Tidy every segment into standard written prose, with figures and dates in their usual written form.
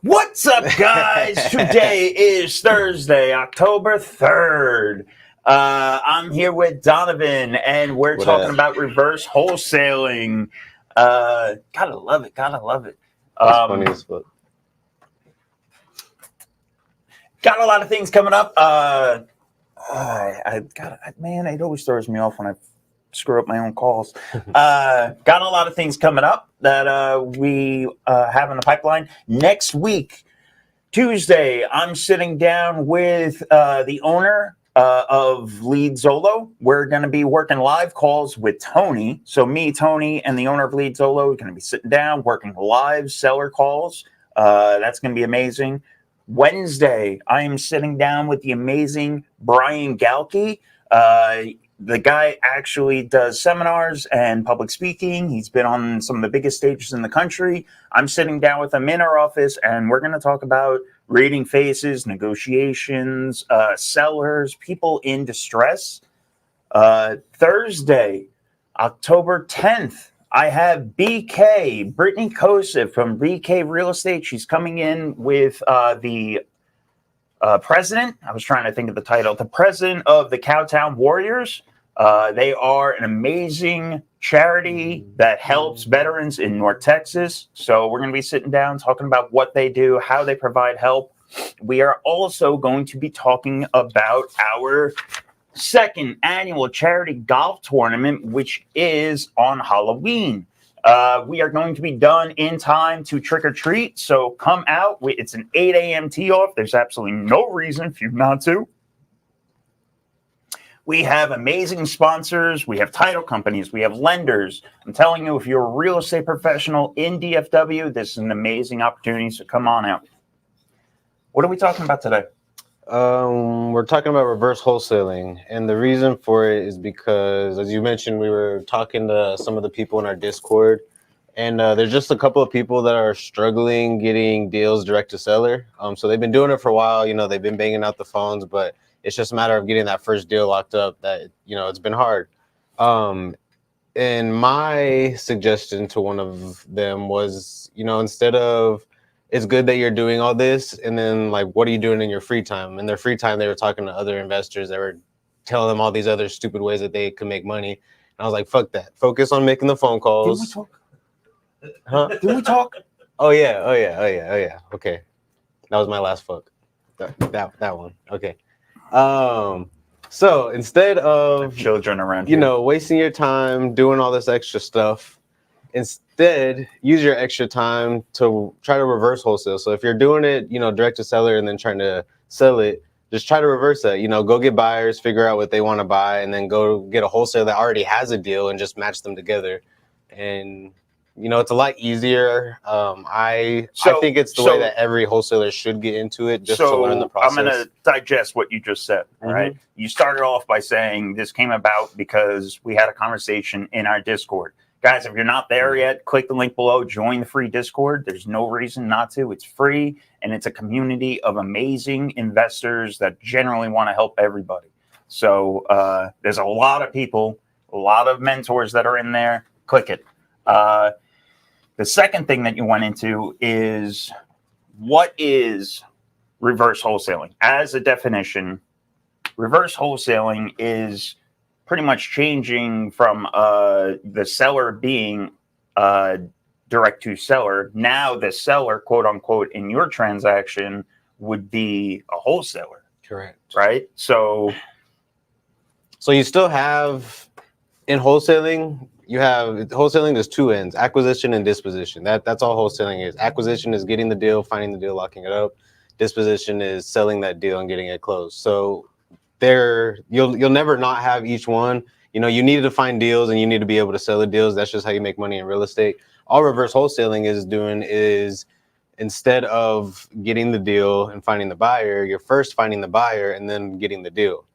What's up, guys? Today is Thursday, October 3rd. I'm here with Donovan, and we're talking about reverse wholesaling. Gotta love it. It's funny as fuck. Got a lot of things coming up. It always throws me off when I screw up my own calls. Got a lot of things coming up that we have in the pipeline. Next week, Tuesday, I'm sitting down with the owner of Lead Zolo. We're going to be working live calls with Tony. So me, Tony, and the owner of Lead Zolo are going to be sitting down, working live seller calls. That's going to be amazing. Wednesday, I am sitting down with the amazing Brian Galkey. The guy actually does seminars and public speaking. He's been on some of the biggest stages in the country. I'm sitting down with him in our office, and we're going to talk about reading faces, negotiations, sellers, people in distress. Thursday, October 10th, I have BK, Brittany Kosif from BK Real Estate. She's coming in with the president. I was trying to think of the title. The president of the Cowtown Warriors. They are an amazing charity that helps veterans in North Texas. So we're going to be sitting down talking about what they do, how they provide help. We are also going to be talking about our second annual charity golf tournament, which is on Halloween. We are going to be done in time to trick or treat. So come out. It's an 8 a.m. tee off. There's absolutely no reason for you not to. We have amazing sponsors. We have title companies. We have lenders. I'm telling you, if you're a real estate professional in DFW, this is an amazing opportunity. So come on out. What are we talking about today? We're talking about reverse wholesaling, and the reason for it is because, as you mentioned, we were talking to some of the people in our Discord, and there's just a couple of people that are struggling getting deals direct to seller. So they've been doing it for a while. They've been banging out the phones, but it's just a matter of getting that first deal locked up. That it's been hard. And my suggestion to one of them was, instead of, it's good that you're doing all this, and then what are you doing in your free time? In their free time, they were talking to other investors that were telling them all these other stupid ways that they could make money. And I was like, fuck that. Focus on making the phone calls. Did we talk? Huh? Did we talk? Oh yeah. Okay. That was my last fuck. That one. Okay. So instead of children around here, wasting your time doing all this extra stuff, instead use your extra time to try to reverse wholesale. So if you're doing it, direct to seller and then trying to sell it, just try to reverse that. Go get buyers, figure out what they want to buy, and then go get a wholesaler that already has a deal and just match them together. And it's a lot easier. I think it's the way that every wholesaler should get into it, just to learn the process. I'm going to digest what you just said. All right. You started off by saying this came about because we had a conversation in our Discord. Guys, if you're not there yet, click the link below, join the free Discord. There's no reason not to. It's free, and it's a community of amazing investors that generally want to help everybody. So there's a lot of people, a lot of mentors that are in there. Click it. The second thing that you went into is, what is reverse wholesaling? As a definition, reverse wholesaling is pretty much changing from the seller being direct to seller. Now the seller, quote unquote, in your transaction would be a wholesaler. Correct. Right? So you still have, in wholesaling, there's two ends: acquisition and disposition. That's all wholesaling is. Acquisition is getting the deal, finding the deal, locking it up. Disposition is selling that deal and getting it closed. So you'll never not have each one. You need to find deals and you need to be able to sell the deals. That's just how you make money in real estate. All reverse wholesaling is doing is, instead of getting the deal and finding the buyer, you're first finding the buyer and then getting the deal.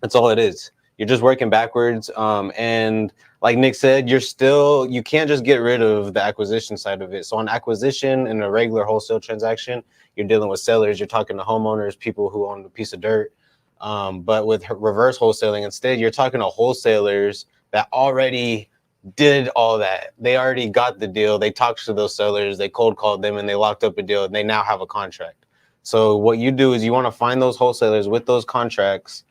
That's all it is. You're just working backwards. And like Nick said, you can't just get rid of the acquisition side of it. So on acquisition in a regular wholesale transaction, you're dealing with sellers, you're talking to homeowners, people who own a piece of dirt. But with reverse wholesaling, instead, you're talking to wholesalers that already did all that. They already got the deal. They talked to those sellers. They cold called them and they locked up a deal and they now have a contract. So what you do is you want to find those wholesalers with those contracts,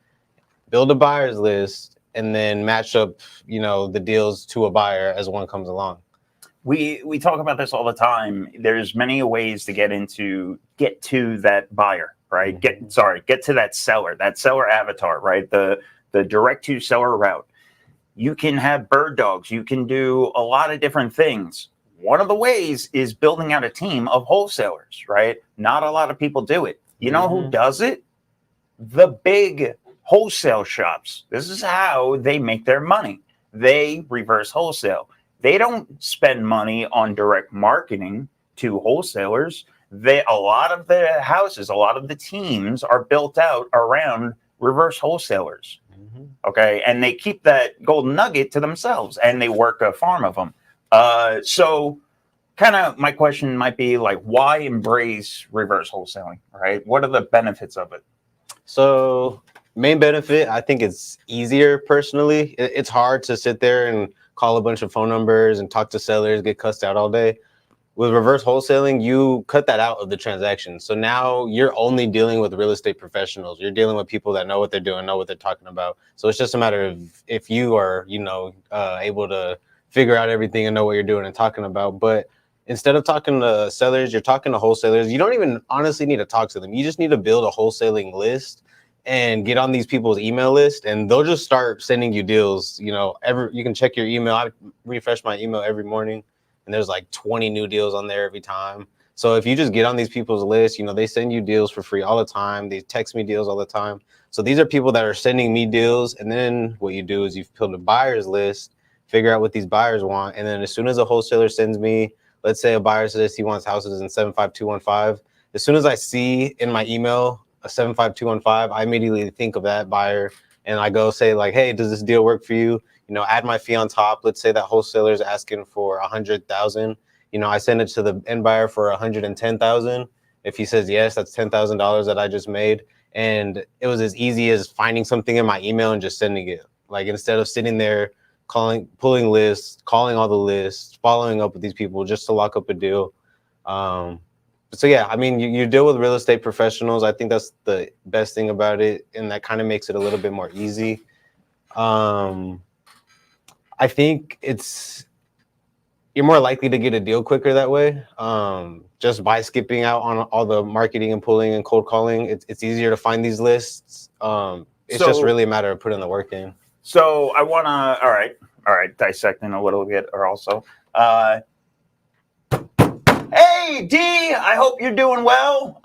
build a buyer's list, and then match up, the deals to a buyer as one comes along. We talk about this all the time. There's many ways to get to that buyer, right? Mm-hmm. Get to that seller avatar, right? The direct to seller route. You can have bird dogs. You can do a lot of different things. One of the ways is building out a team of wholesalers, right? Not a lot of people do it. You know who does it? The big wholesale shops. This is how they make their money. They reverse wholesale. They don't spend money on direct marketing to wholesalers. A lot of the houses, a lot of the teams are built out around reverse wholesalers. Okay, and they keep that golden nugget to themselves, and they work a farm of them. So, kind of, my question might be like, why embrace reverse wholesaling? Right? What are the benefits of it? So, main benefit, I think it's easier personally. It's hard to sit there and call a bunch of phone numbers and talk to sellers, get cussed out all day. With reverse wholesaling, you cut that out of the transaction. So now you're only dealing with real estate professionals. You're dealing with people that know what they're doing, know what they're talking about. So it's just a matter of if you are, able to figure out everything and know what you're doing and talking about. But instead of talking to sellers, you're talking to wholesalers. You don't even honestly need to talk to them. You just need to build a wholesaling list and get on these people's email list, and they'll just start sending you deals. You can check your email. I refresh my email every morning, and there's like 20 new deals on there every time. So if you just get on these people's list, they send you deals for free all the time. They text me deals all the time. So these are people that are sending me deals. And then what you do is you build a buyer's list, figure out what these buyers want. And then as soon as a wholesaler sends me, let's say a buyer says he wants houses in 75215, as soon as I see in my email a 75215, I immediately think of that buyer and I go say like, hey, does this deal work for you? Add my fee on top. Let's say that wholesaler is asking for 100,000. I send it to the end buyer for 110,000. If he says yes, that's $10,000 that I just made. And it was as easy as finding something in my email and just sending it. Like instead of sitting there pulling lists, calling all the lists, following up with these people just to lock up a deal. So yeah, I mean, you deal with real estate professionals. I think that's the best thing about it, and that kind of makes it a little bit more easy. I think you're more likely to get a deal quicker that way. Just by skipping out on all the marketing and pulling and cold calling, it's easier to find these lists. It's just really a matter of putting the work in. So I want to, all right, dissecting a little bit, or also, hey D, I hope you're doing well.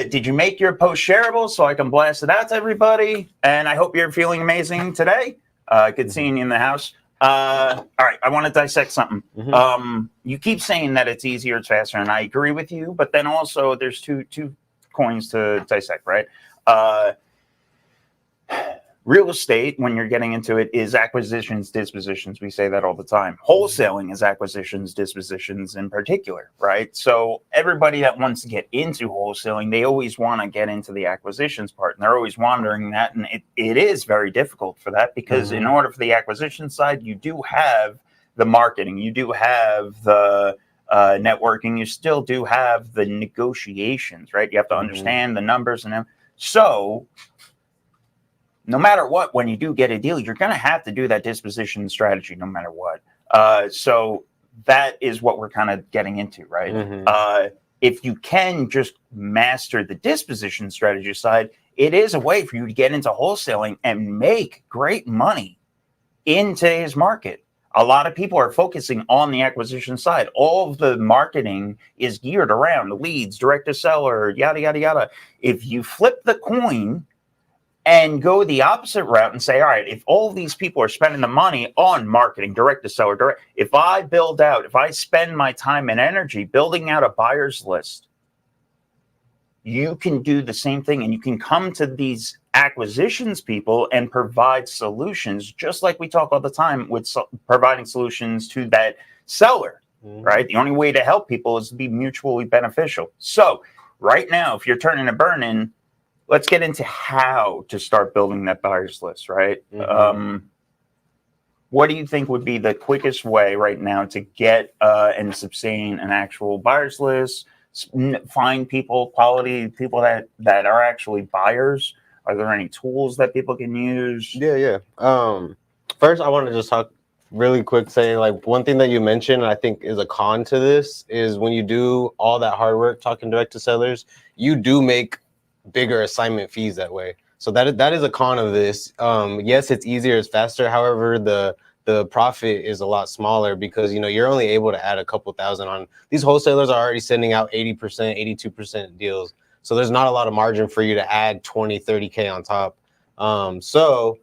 Did you make your post shareable so I can blast it out to everybody? And I hope you're feeling amazing today. Good seeing you in the house. All right, I want to dissect something. You keep saying that it's easier, it's faster, and I agree with you. But then also, there's two coins to dissect, right? Real estate, when you're getting into it, is acquisitions, dispositions. We say that all the time. Wholesaling is acquisitions, dispositions in particular, right? So everybody that wants to get into wholesaling, they always want to get into the acquisitions part, and they're always wondering that, and it is very difficult for that because in order for the acquisition side, you do have the marketing, you do have the networking, you still do have the negotiations, right? You have to understand the numbers and them. So no matter what, when you do get a deal, you're going to have to do that disposition strategy no matter what. So that is what we're kind of getting into, right? If you can just master the disposition strategy side, it is a way for you to get into wholesaling and make great money in today's market. A lot of people are focusing on the acquisition side. All of the marketing is geared around leads, direct to seller, yada, yada, yada. If you flip the coin and go the opposite route and say, all right, if all of these people are spending the money on marketing, direct to seller, if I spend my time and energy building out a buyer's list, you can do the same thing and you can come to these acquisitions people and provide solutions, just like we talk all the time with providing solutions to that seller, right? The only way to help people is to be mutually beneficial. So right now, if you're turning a burn in, let's get into how to start building that buyer's list, right? what do you think would be the quickest way right now to get and sustain an actual buyers list? Find people, quality people that are actually buyers. Are there any tools that people can use? Yeah. First, I want to just talk really quick, say like one thing that you mentioned, I think is a con to this is when you do all that hard work talking direct to sellers, you do make bigger assignment fees that way. So that is a con of this. Yes, it's easier, it's faster. However, the profit is a lot smaller because you're only able to add a couple thousand on. These wholesalers are already sending out 80%, 82% deals. So there's not a lot of margin for you to add 20, 30K on top. So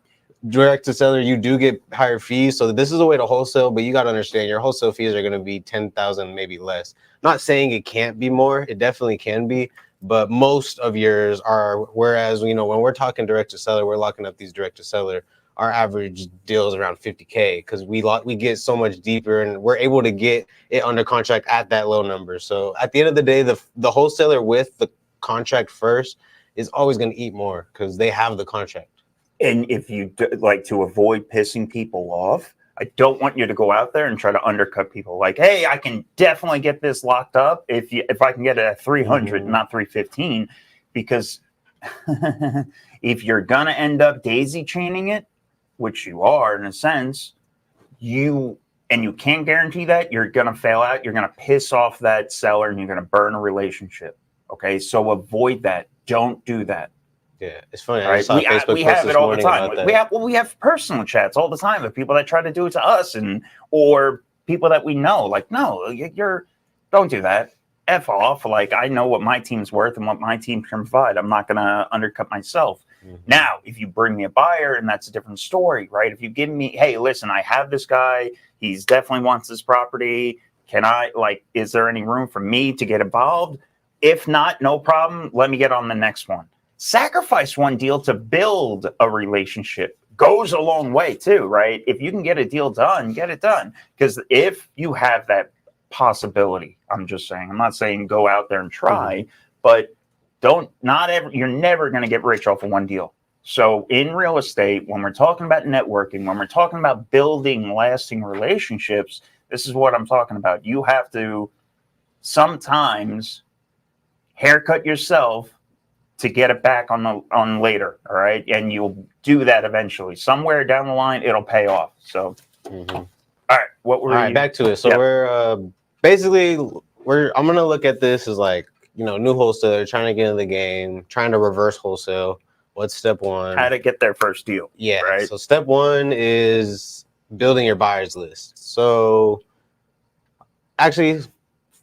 direct to seller, you do get higher fees. So this is a way to wholesale, but you got to understand your wholesale fees are going to be 10,000, maybe less. Not saying it can't be more, it definitely can be, but most of yours are. Whereas when we're talking direct to seller, we're locking up these direct to seller. Our average deal is around 50K because we get so much deeper and we're able to get it under contract at that low number. So at the end of the day, the wholesaler with the contract first is always going to eat more because they have the contract. And if you like to avoid pissing people off, I don't want you to go out there and try to undercut people. Like, hey, I can definitely get this locked up if I can get it at 300, not 315, because if you're gonna end up daisy chaining it, which you are in a sense, you can't guarantee that, you're gonna fail out. You're gonna piss off that seller and you're gonna burn a relationship. Okay, so avoid that. Don't do that. Yeah, it's funny. Right? We have it all the time. We have personal chats all the time with people that try to do it to us or people that we know. Like, no, don't do that. F off. Like, I know what my team's worth and what my team can provide. I'm not going to undercut myself. Now, if you bring me a buyer, and that's a different story, right? If you give me, hey, listen, I have this guy. He's definitely wants this property. Is there any room for me to get involved? If not, no problem. Let me get on the next one. Sacrifice one deal to build a relationship goes a long way too, right? If you can get a deal done, get it done. Because if you have that possibility, I'm just saying, I'm not saying go out there and try, but you're never going to get rich off of one deal. So in real estate, when we're talking about networking, when we're talking about building lasting relationships, this is what I'm talking about. You have to sometimes haircut yourself to get it back on later, all right? And you'll do that eventually. Somewhere down the line, it'll pay off. So, all right, back to it. So we're basically I'm gonna look at this as like new wholesaler trying to get into the game, trying to reverse wholesale. What's step one? How to get their first deal. Yeah. Right. So step one is building your buyers list. So actually,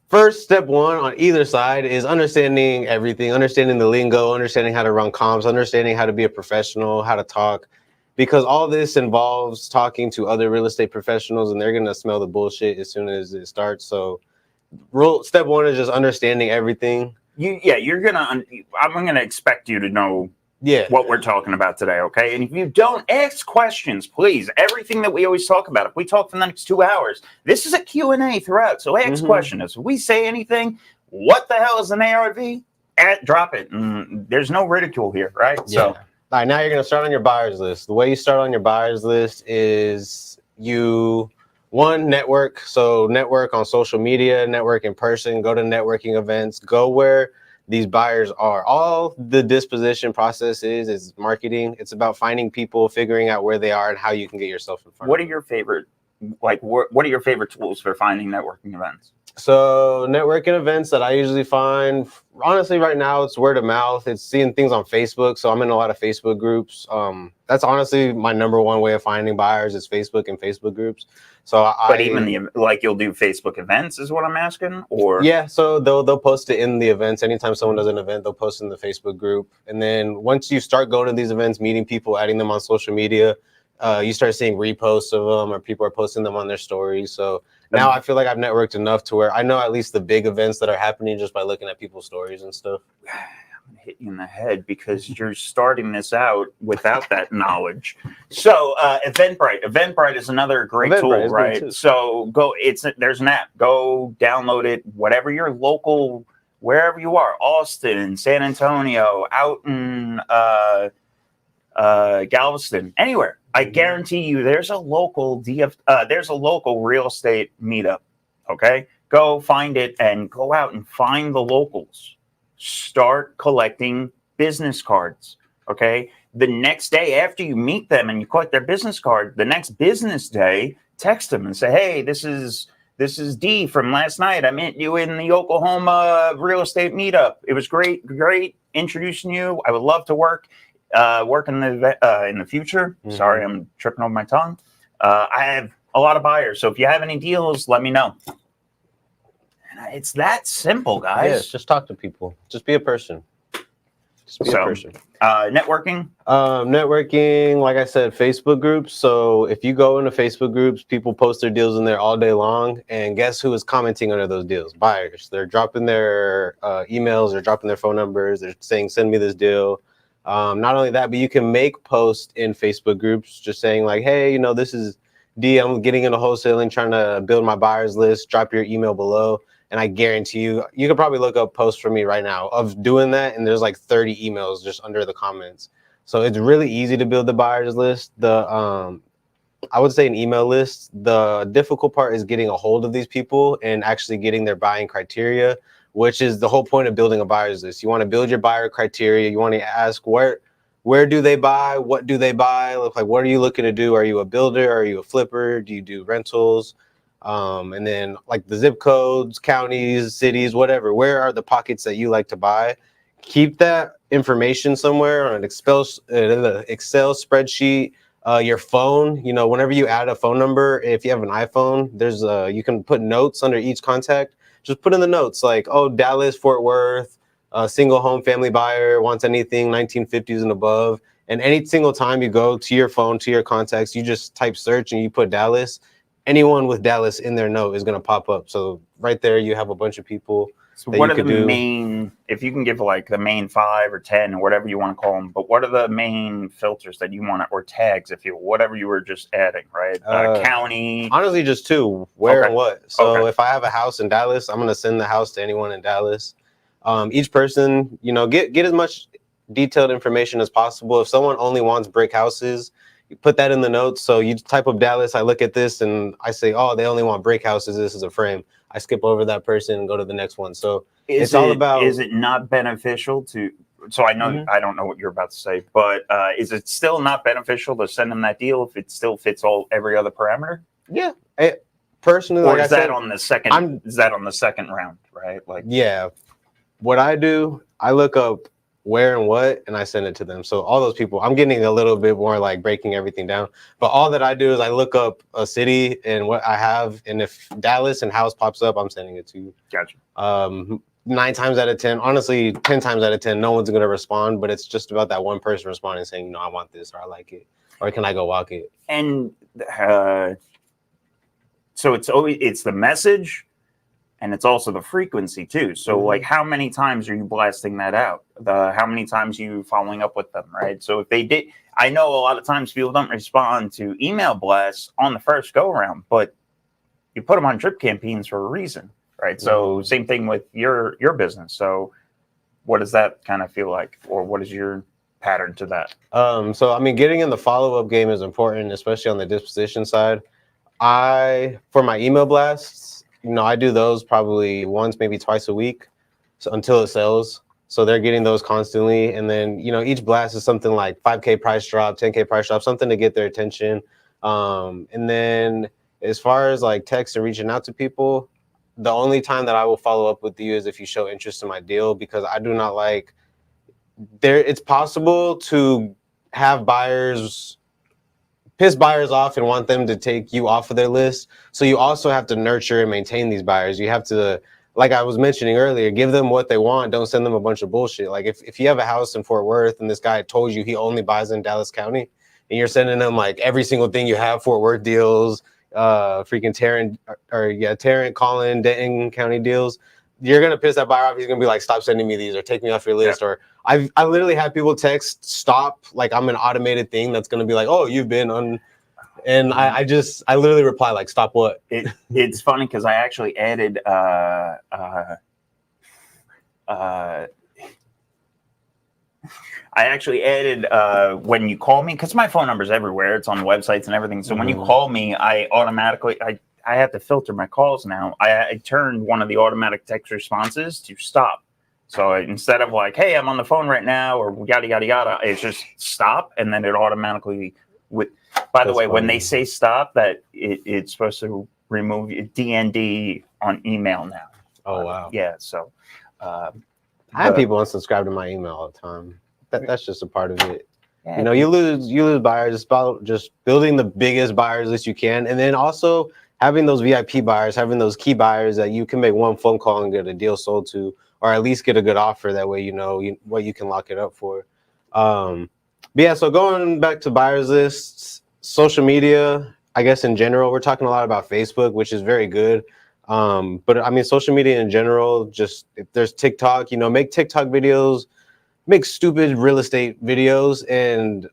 first step one on either side is understanding everything, understanding the lingo, understanding how to run comms, understanding how to be a professional, how to talk, because all this involves talking to other real estate professionals and they're going to smell the bullshit as soon as it starts. So step one is just understanding everything. I'm going to expect you to know what we're talking about today, okay? And if you don't, ask questions, please. Everything that we always talk about, if we talk for the next 2 hours, this is a Q&A throughout, so ask questions. If we say anything, what the hell is an ARV? Drop it. There's no ridicule here, right? Yeah. So, all right, now you're going to start on your buyers list. The way you start on your buyers list is network. So network on social media, network in person, go to networking events, go where these buyers are. All the disposition process is marketing. It's about finding people, figuring out where they are and how you can get yourself in front. What are your favorite tools for finding networking events? So networking events that I usually find, honestly, right now it's word of mouth. It's seeing things on Facebook. So I'm in a lot of Facebook groups. That's honestly my number one way of finding buyers is Facebook and Facebook groups. So even you'll do Facebook events is what I'm asking, or so they'll post it in the events. Anytime someone does an event, they'll post in the Facebook group. And then once you start going to these events, meeting people, adding them on social media, you start seeing reposts of them or people are posting them on their stories. So now I feel like I've networked enough to where I know at least the big events that are happening just by looking at people's stories and stuff. I'm gonna hit you in the head because you're starting this out without that knowledge. So Eventbrite is another great tool, right? So there's an app. Go download it, whatever your local, wherever you are, Austin, San Antonio, out in Galveston, anywhere. I guarantee you, there's a local there's a local real estate meetup. Okay, go find it and go out and find the locals. Start collecting business cards. Okay, the next day after you meet them and you collect their business card, the next business day, text them and say, "Hey, this is D from last night. I met you in the Oklahoma real estate meetup. It was great introducing you. I would love to work in the future." Mm-hmm. Sorry, I'm tripping over my tongue. I have a lot of buyers, so if you have any deals, let me know. And it's that simple, guys. Yes, just talk to people. Just be a person. Just be a person. Networking? Networking, like I said, Facebook groups. So if you go into Facebook groups, people post their deals in there all day long. And guess who is commenting under those deals? Buyers. They're dropping their emails, they're dropping their phone numbers. They're saying, send me this deal. Not only that, but you can make posts in Facebook groups just saying like, hey, you know, this is D, I'm getting into wholesaling, trying to build my buyers list. Drop your email below. And I guarantee you could probably look up posts from me right now of doing that. And there's like 30 emails just under the comments. So it's really easy to build the buyers list. I would say an email list. The difficult part is getting a hold of these people and actually getting their buying criteria, which is the whole point of building a buyers list. You want to build your buyer criteria. You want to ask where do they buy? What do they buy? Like, what are you looking to do? Are you a builder? Are you a flipper? Do you do rentals? And then like the zip codes, counties, cities, whatever. Where are the pockets that you like to buy? Keep that information somewhere on an Excel spreadsheet. Your phone, you know, whenever you add a phone number, if you have an iPhone, there's you can put notes under each contact. Just put in the notes like, oh, Dallas, Fort Worth, single home family buyer, wants anything 1950s and above. And any single time you go to your phone, to your contacts, you just type search and you put Dallas. Anyone with Dallas in their note is going to pop up. So right there, you have a bunch of people. So what are the main, if you can give like the main 5 or 10 or whatever you want to call them, but what are the main filters that you want to, or tags, if you, whatever you were just adding, right? County. Honestly, just 2, where and what. So if I have a house in Dallas, I'm going to send the house to anyone in Dallas. Each person, you know, get as much detailed information as possible. If someone only wants brick houses, you put that in the notes. So you type up Dallas, I look at this and I say, oh, they only want brick houses. This is a frame. I skip over that person and go to the next one. So it's all about. Is it not beneficial to? So I know I don't know what you're about to say, but is it still not beneficial to send them that deal if it still fits every other parameter? Yeah, personally, or like is that on the second? Is that on the second round, right? Like, yeah, what I do, I look up where and what, and I send it to them. So all those people, I'm getting a little bit more like breaking everything down, but all that I do is I look up a city and what I have, and if Dallas and house pops up, I'm sending it to you. Gotcha. 9 times out of 10, honestly, 10 times out of 10, no one's going to respond, but it's just about that one person responding saying, you know, I want this, or I like it, or can I go walk it? And so it's the message, and it's also the frequency too. So like, how many times are you blasting that out? How many times are you following up with them, right? So if they did, I know a lot of times people don't respond to email blasts on the first go around, but you put them on drip campaigns for a reason, right? So same thing with your business. So what does that kind of feel like, or what is your pattern to that? So I mean, getting in the follow-up game is important, especially on the disposition side. For my email blasts, you know, I do those probably once, maybe twice a week, so until it sells. So they're getting those constantly. And then, you know, each blast is something like 5K price drop, 10K price drop, something to get their attention. And then as far as like text and reaching out to people, the only time that I will follow up with you is if you show interest in my deal, because I do not like it's possible to have buyers piss buyers off and want them to take you off of their list. So you also have to nurture and maintain these buyers. You have to, like I was mentioning earlier, give them what they want. Don't send them a bunch of bullshit. Like if you have a house in Fort Worth and this guy told you he only buys in Dallas County, and you're sending them like every single thing you have, Fort Worth deals, freaking Tarrant, Collin, Denton County deals, you're gonna piss that buyer off. He's gonna be like, stop sending me these, or take me off your list. Or I literally have people text stop, like I'm an automated thing that's gonna be like, oh, you've been on, and I literally reply like, stop what? It's funny because I actually added I actually added when you call me, because my phone number is everywhere. It's on websites and everything. So when you call me, I automatically, I have to filter my calls now. I turned one of the automatic text responses to stop. So instead of like, hey, I'm on the phone right now, or yada, yada, yada, it's just stop. And then it automatically, by the way, when they say stop, that it's supposed to remove DND on email now. Oh, wow. Yeah. So I have people unsubscribe to my email all the time. That's just a part of it. Yeah, you know, you lose buyers. It's about just building the biggest buyers list you can, and then also having those VIP buyers, having those key buyers that you can make one phone call and get a deal sold to, or at least get a good offer. That way, you know what you can lock it up for. But yeah, so going back to buyers lists, social media, I guess in general, we're talking a lot about Facebook, which is very good. But I mean, social media in general, just if there's TikTok, you know, make TikTok videos, make stupid real estate videos, and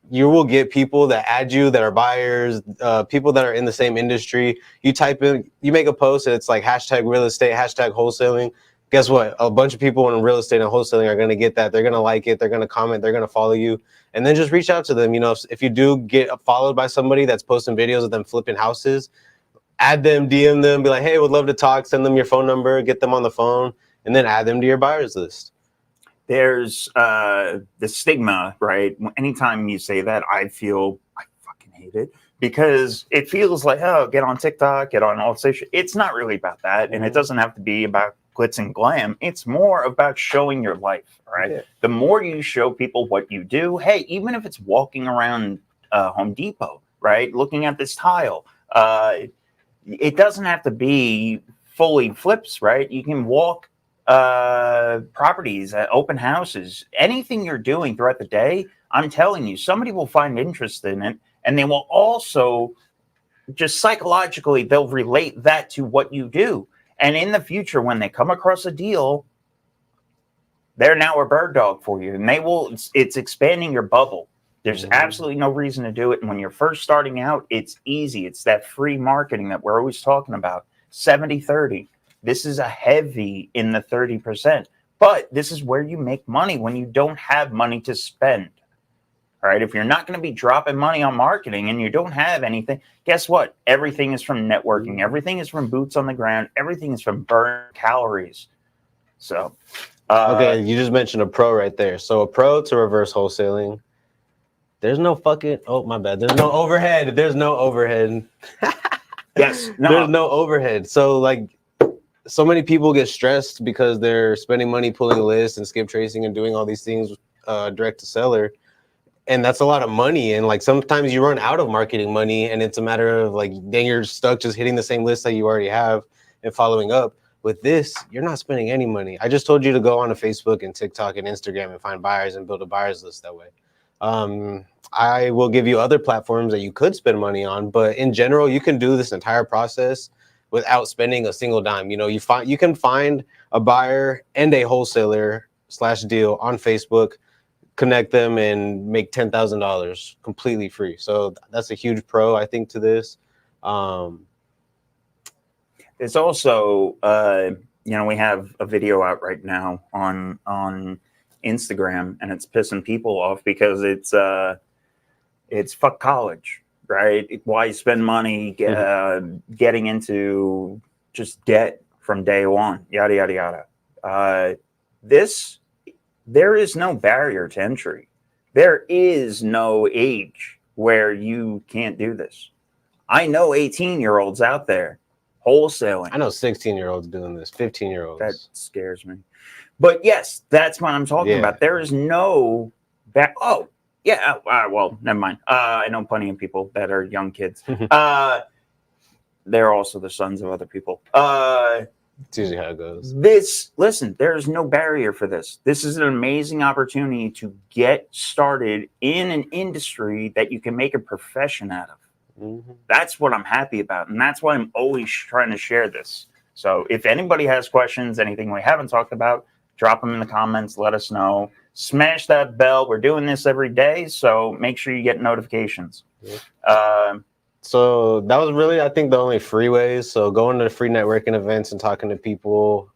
you will get people that add you that are buyers, people that are in the same industry. You type in, you make a post and it's like hashtag real estate, hashtag wholesaling. Guess what? A bunch of people in real estate and wholesaling are going to get that. They're going to like it. They're going to comment. They're going to follow you. And then just reach out to them. You know, if you do get followed by somebody that's posting videos of them flipping houses, add them, DM them, be like, hey, would love to talk. Send them your phone number, get them on the phone, and then add them to your buyers list. There's the stigma, right? Anytime you say that, I fucking hate it, because it feels like, oh, get on TikTok, get on all social. It's not really about that, and it doesn't have to be about glitz and glam. It's more about showing your life, right? Yeah. The more you show people what you do, hey, even if it's walking around Home Depot, right, looking at this tile, it doesn't have to be fully flips, right? You can walk properties, open houses, anything you're doing throughout the day. I'm telling you, somebody will find interest in it, and they will also just psychologically, they'll relate that to what you do. And in the future, when they come across a deal, they're now a bird dog for you, and it's expanding your bubble. There's absolutely no reason to do it. And when you're first starting out, it's easy. It's that free marketing that we're always talking about, 70-30. This is a heavy in the 30%, but this is where you make money when you don't have money to spend. All right. If you're not going to be dropping money on marketing and you don't have anything, guess what? Everything is from networking. Everything is from boots on the ground. Everything is from burn calories. So, okay. You just mentioned a pro right there. So a pro to reverse wholesaling. There's no fucking, oh, my bad. There's no overhead. There's no overhead. Yes. No. There's no overhead. So like, so many people get stressed because they're spending money pulling a list and skip tracing and doing all these things direct to seller. And that's a lot of money. And like sometimes you run out of marketing money, and it's a matter of like, then you're stuck just hitting the same list that you already have and following up. With this, you're not spending any money. I just told you to go on to Facebook and TikTok and Instagram and find buyers and build a buyers list that way. I will give you other platforms that you could spend money on, but in general, you can do this entire process without spending a single dime. You know, you can find a buyer and a wholesaler / deal on Facebook, connect them, and make $10,000 completely free. So that's a huge pro, I think, to this. It's also, you know, we have a video out right now on Instagram, and it's pissing people off because it's fuck college, right? Why spend money getting into just debt from day one, yada, yada, yada. There is no barrier to entry. There is no age where you can't do this. I know 18-year-olds out there wholesaling. I know 16-year-olds doing this, 15-year-olds. That scares me. But yes, that's what I'm talking about. There is no oh, yeah. Well, never mind. I know plenty of people that are young kids. They're also the sons of other people. It's usually how it goes. Listen, there's no barrier for this. This is an amazing opportunity to get started in an industry that you can make a profession out of. That's what I'm happy about. And that's why I'm always trying to share this. So if anybody has questions, anything we haven't talked about, drop them in the comments. Let us know. Smash that bell. We're doing this every day, so make sure you get notifications. So that was really, I think, the only free ways. So going to free networking events and talking to people,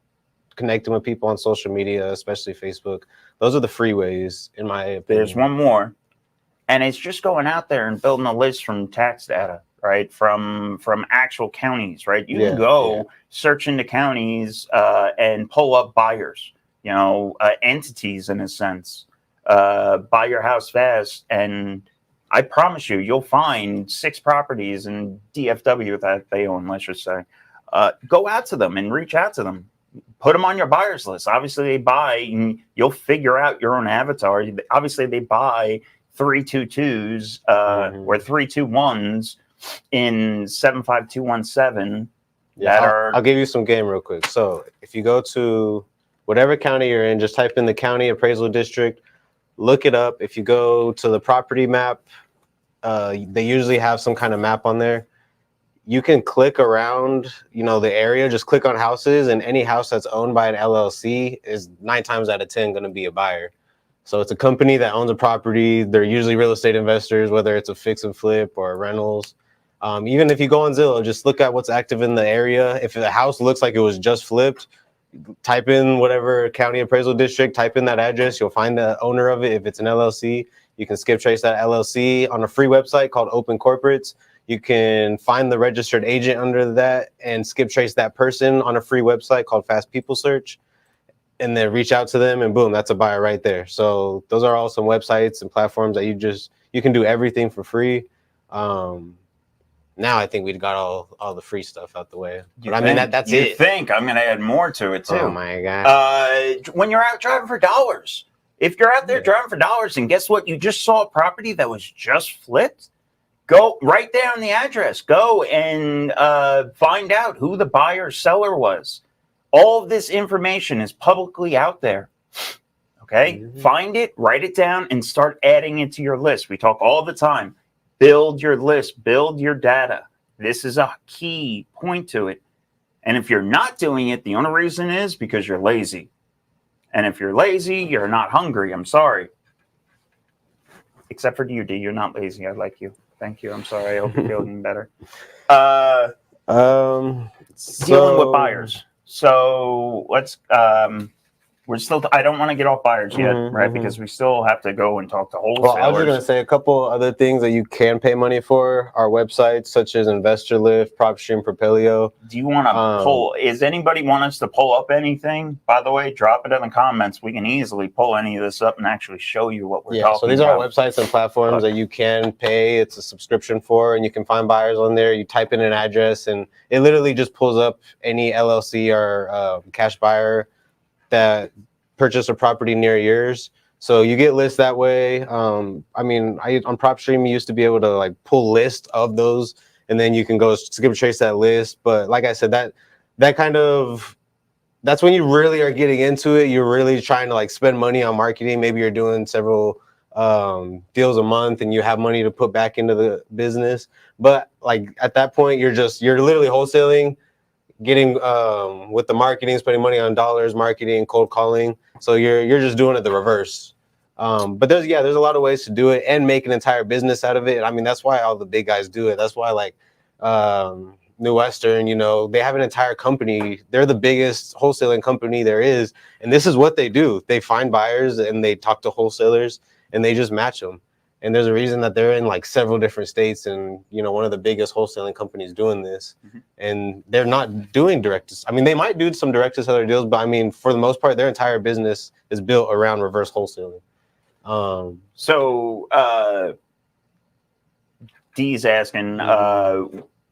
connecting with people on social media, especially Facebook. Those are the free ways, in my opinion. There's one more, and it's just going out there and building a list from tax data, right? From actual counties, right? You can go search into counties and pull up buyers, entities in a sense. Buy your house fast, and I promise you'll find 6 properties in DFW that they own, let's just say. Go out to them and reach out to them. Put them on your buyers list. Obviously, they buy, and you'll figure out your own avatar. Obviously, they buy 322s or 321s in 75217. I'll give you some game real quick. So if you go to whatever county you're in, just type in the county appraisal district, look it up. If you go to the property map, they usually have some kind of map on there. You can click around, the area, just click on houses, and any house that's owned by an LLC is 9 times out of 10 going to be a buyer. So it's a company that owns a property. They're usually real estate investors, whether it's a fix and flip or rentals. Even if you go on Zillow, just look at what's active in the area. If the house looks like it was just flipped, type in whatever county appraisal district, type in that address. You'll find the owner of it. If it's an LLC, you can skip trace that LLC on a free website called Open Corporates. You can find the registered agent under that and skip trace that person on a free website called Fast People Search, and then reach out to them, and boom, that's a buyer right there. So those are all some websites and platforms that you can do everything for free. Now I think we've got all the free stuff out the way. But I mean, that's it. You think I'm going to add more to it too? Oh my God. When you're out driving for dollars, if you're out there driving for dollars, and guess what? You just saw a property that was just flipped. Go write down the address. Go and find out who the buyer or seller was. All of this information is publicly out there. Okay? Find it, write it down, and start adding it to your list. We talk all the time. Build your list. Build your data. This is a key point to it. And if you're not doing it, the only reason is because you're lazy. And if you're lazy, you're not hungry. I'm sorry. Except for you, D. You're not lazy. I like you. Thank you. I'm sorry. I hope you're feeling better. Dealing with buyers. So let's. We're still. I don't want to get off buyers yet, right? Because we still have to go and talk to wholesalers. Well, I was going to say a couple other things that you can pay money for are websites such as InvestorLift, PropStream, Propelio. Do you want to pull? Is anybody want us to pull up anything? By the way, drop it in the comments. We can easily pull any of this up and actually show you what we're talking about. So these are websites and platforms that you can pay. It's a subscription for, and you can find buyers on there. You type in an address, and it literally just pulls up any LLC or cash buyer that purchase a property near yours. So you get lists that way. On PropStream, you used to be able to pull lists of those, and then you can go skip trace that list. But like I said, that's when you really are getting into it. You're really trying to spend money on marketing. Maybe you're doing several deals a month and you have money to put back into the business. But at that point, you're literally wholesaling, getting with the marketing, spending money on dollars, marketing, cold calling. So you're just doing it the reverse. But there's a lot of ways to do it and make an entire business out of it. I mean, that's why all the big guys do it. That's why New Western, they have an entire company. They're the biggest wholesaling company there is. And this is what they do. They find buyers and they talk to wholesalers and they just match them. And there's a reason that they're in several different states and, one of the biggest wholesaling companies doing this. And they're not doing direct. I mean, they might do some direct to seller deals, but I mean, for the most part, their entire business is built around reverse wholesaling. D's asking,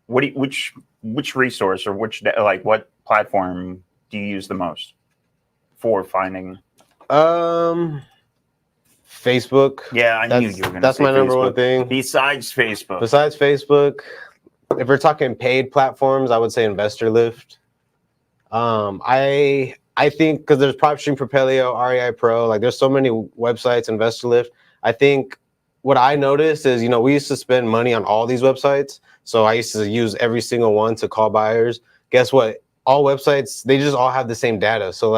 which resource or what platform do you use the most for finding? Facebook. Yeah, I knew you were going to say that's my number one thing. Besides Facebook. If we're talking paid platforms, I would say InvestorLift. I think because there's PropStream, Propelio, REI Pro, there's so many websites, InvestorLift. I think what I noticed is, we used to spend money on all these websites. So I used to use every single one to call buyers. Guess what? All websites, they just all have the same data. So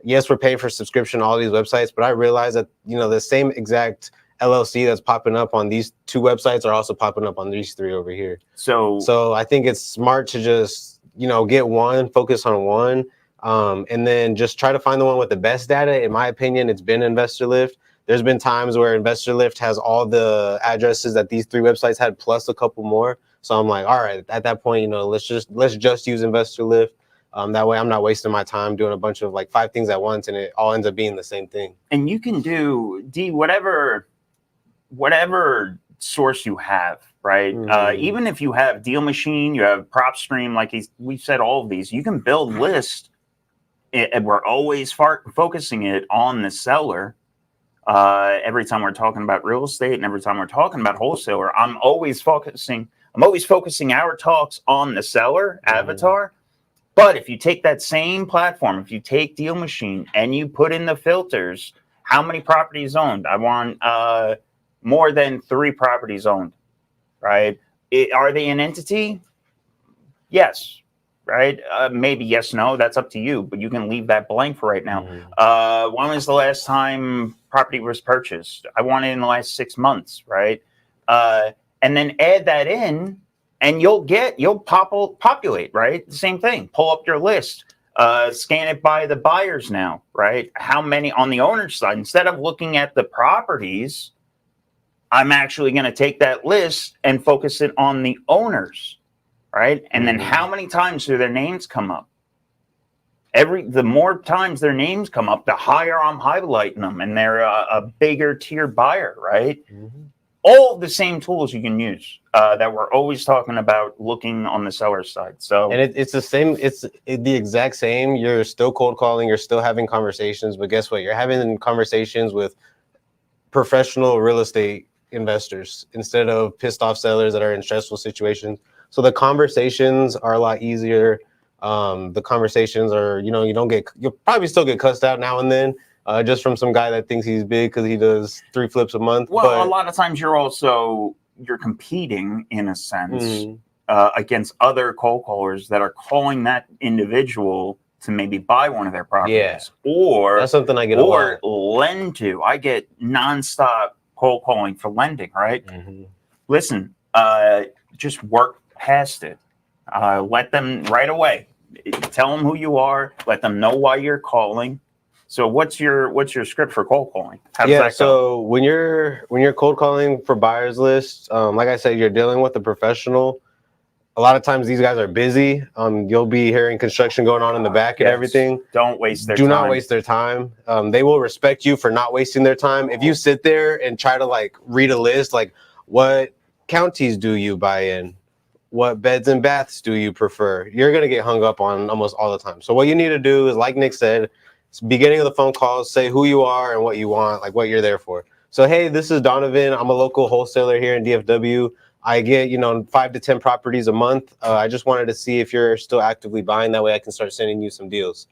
yes, we're paying for subscription to all these websites, but I realized that, the same exact LLC that's popping up on these 2 websites are also popping up on these 3 over here. So I think it's smart to just, get one, focus on one. And then just try to find the one with the best data. In my opinion, it's been InvestorLift. There's been times where InvestorLift has all the addresses that these 3 websites had plus a couple more. So I'm like, all right, at that point, you know, let's just use InvestorLift. That way I'm not wasting my time doing a bunch of like 5 things at once and it all ends up being the same thing. And you can do whatever source you have, right? Even if you have Deal Machine, you have PropStream, like we said, all of these, you can build lists. And we're always focusing it on the seller. Every time we're talking about real estate and every time we're talking about wholesaler, I'm always focusing our talks on the seller avatar. But if you take that same platform, if you take Deal Machine and you put in the filters, how many properties owned? I want more than 3 properties owned, right? Are they an entity? Yes. Right? Maybe yes, no, that's up to you, but you can leave that blank for right now. When was the last time property was purchased? I want it in the last 6 months, right? And then add that in and you'll populate, right? The same thing. Pull up your list, scan it by the buyers now, right? How many on the owner's side? Instead of looking at the properties, I'm actually going to take that list and focus it on the owners, right? And then how many times do their names come up? The more times their names come up, the higher I'm highlighting them, and they're a bigger tier buyer, right? All of the same tools you can use that we're always talking about looking on the seller side. So, and it's the same. It's the exact same. You're still cold calling. You're still having conversations, but guess what? You're having conversations with professional real estate investors instead of pissed off sellers that are in stressful situations. So the conversations are a lot easier. The conversations are, you'll probably still get cussed out now and then, just from some guy that thinks he's big because he does 3 flips a month. Well, a lot of times you're competing in a sense against other cold callers that are calling that individual to maybe buy one of their properties, or that's something I get or lend to. I get nonstop cold calling for lending, right? Listen, just work past it. Let them right away. Tell them who you are. Let them know why you're calling. So what's your script for cold calling? How does that go? So when you're cold calling for buyers lists, like I said, you're dealing with a professional. A lot of times these guys are busy. You'll be hearing construction going on in the back and everything. Don't waste their time. Do not waste their time. They will respect you for not wasting their time. If you sit there and try to like read a list, like what counties do you buy in? What beds and baths do you prefer? You're going to get hung up on almost all the time. So what you need to do is, like Nick said, beginning of the phone call, say who you are and what you want, like what you're there for. So, hey, this is Donovan. I'm a local wholesaler here in DFW. I get, 5 to 10 properties a month. I just wanted to see if you're still actively buying. That way I can start sending you some deals.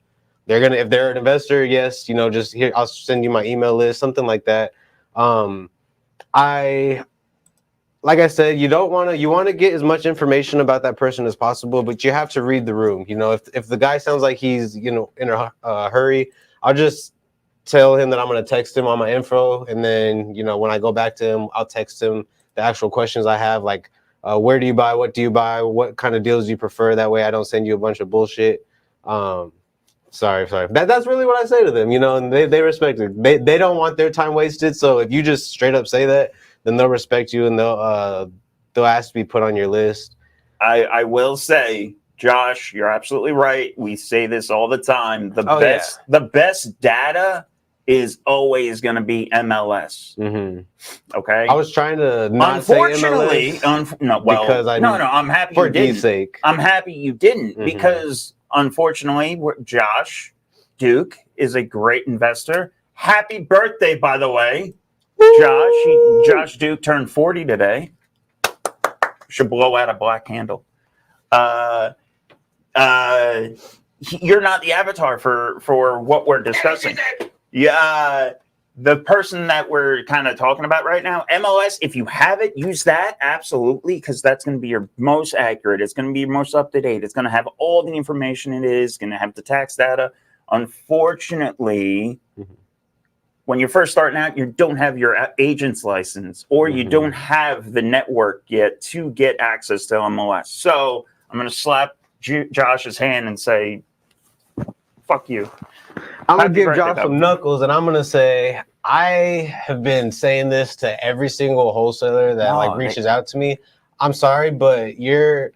If they're an investor, yes, just here, I'll send you my email list, something like that. Like I said, you want to get as much information about that person as possible, but you have to read the room. If the guy sounds like he's, in a hurry, I'll just tell him that I'm going to text him on my info. And then, when I go back to him, I'll text him the actual questions I have, like, where do you buy? What do you buy? What kind of deals do you prefer? That way I don't send you a bunch of bullshit. Sorry. That's really what I say to them, and they respect it. They don't want their time wasted. So if you just straight up say that, then they'll respect you and they'll ask to be put on your list. I will say, Josh, you're absolutely right. We say this all the time. The best data is always going to be MLS. Okay. I was trying to not say MLS. I'm happy for you didn't. D's sake. I'm happy you didn't because unfortunately, Josh Duke is a great investor. Happy birthday, by the way. Josh Duke turned 40 today. Should blow out a black candle. You're not the avatar for what we're discussing. Yeah, the person that we're kind of talking about right now, MLS, if you have it, use that, absolutely, because that's going to be your most accurate. It's going to be your most up-to-date. It's going to have all the information it is. It's going to have the tax data. Unfortunately, when you're first starting out, you don't have your agent's license or you don't have the network yet to get access to MLS. So I'm going to slap Josh's hand and say, Fuck you. I'm gonna Happy give birthday, Josh some Donovan. knuckles, and I'm gonna say I have been saying this to every single wholesaler that reaches out to me. I'm sorry, but you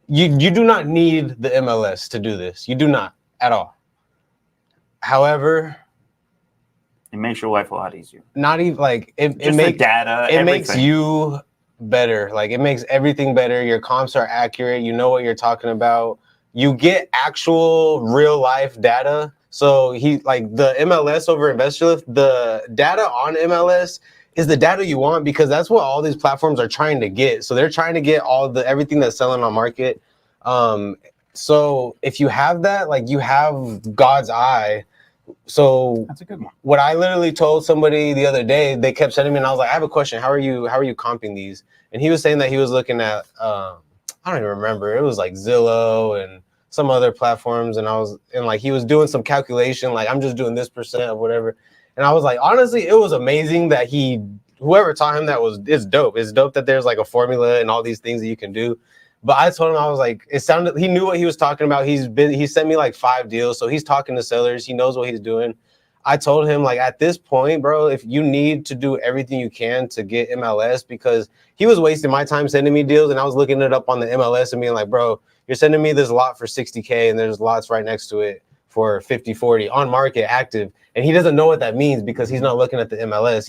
do not need the MLS to do this. You do not at all. However, it makes your life a lot easier. Not even like it Just makes the data. It makes you better. Like it makes everything better. Your comps are accurate. You know what you're talking about. You get actual real life data. So the MLS over InvestorLift, the data on MLS is the data you want because that's what all these platforms are trying to get. So they're trying to get everything that's selling on market. So if you have that, like you have God's eye. So that's a good one. What I literally told somebody the other day, they kept sending me, and I was like, I have a question. How are you comping these? And he was saying that he was looking at, I don't even remember. It was like Zillow and some other platforms. And he was doing some calculation, like I'm just doing this percent of whatever. And I was like, honestly, it was amazing that whoever taught him it's dope. It's dope that there's like a formula and all these things that you can do. But I told him, I was like, he knew what he was talking about. He sent me like 5 deals. So he's talking to sellers. He knows what he's doing. I told him, like, at this point, bro, if you need to do everything you can to get MLS, because he was wasting my time sending me deals, and I was looking it up on the MLS and being like, bro, you're sending me this lot for $60K, and there's lots right next to it for 50, 40 on market active. And he doesn't know what that means because he's not looking at the MLS.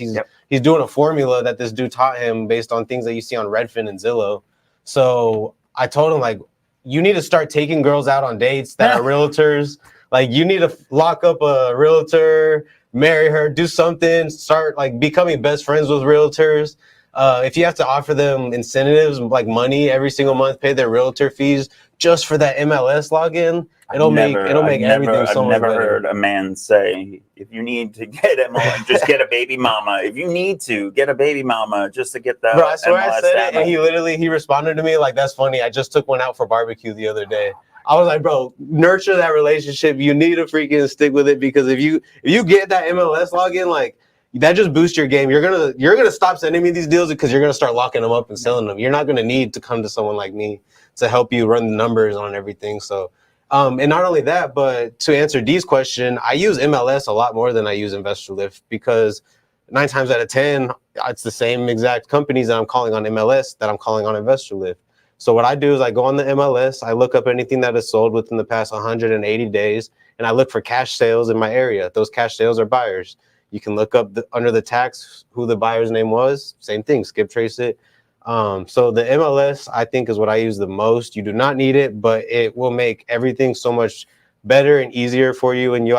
He's doing a formula that this dude taught him based on things that you see on Redfin and Zillow. So I told him, like, you need to start taking girls out on dates that are realtors. Like, you need to lock up a realtor, marry her, do something, start like becoming best friends with realtors. If you have to offer them incentives like money every single month, pay their realtor fees just for that MLS login, it'll make everything so much better. I've never heard a man say, if you need to get MLS, just get a baby mama. If you need to get a baby mama just to get the Bro, I swear MLS I said it, and he responded to me like, that's funny. I just took one out for barbecue the other day. I was like, bro, nurture that relationship. You need to freaking stick with it, because if you get that MLS login, like, that just boosts your game. You're gonna stop sending me these deals because you're gonna start locking them up and selling them. You're not gonna need to come to someone like me to help you run the numbers on everything. So, and not only that, but to answer Dee's question, I use MLS a lot more than I use InvestorLift, because 9 times out of 10, it's the same exact companies that I'm calling on MLS that I'm calling on InvestorLift. So what I do is I go on the MLS, I look up anything that is sold within the past 180 days, and I look for cash sales in my area. Those cash sales are buyers. You can look up under the tax who the buyer's name was. Same thing, skip trace it. So the MLS, I think, is what I use the most. You do not need it, but it will make everything so much better and easier for you. And you'll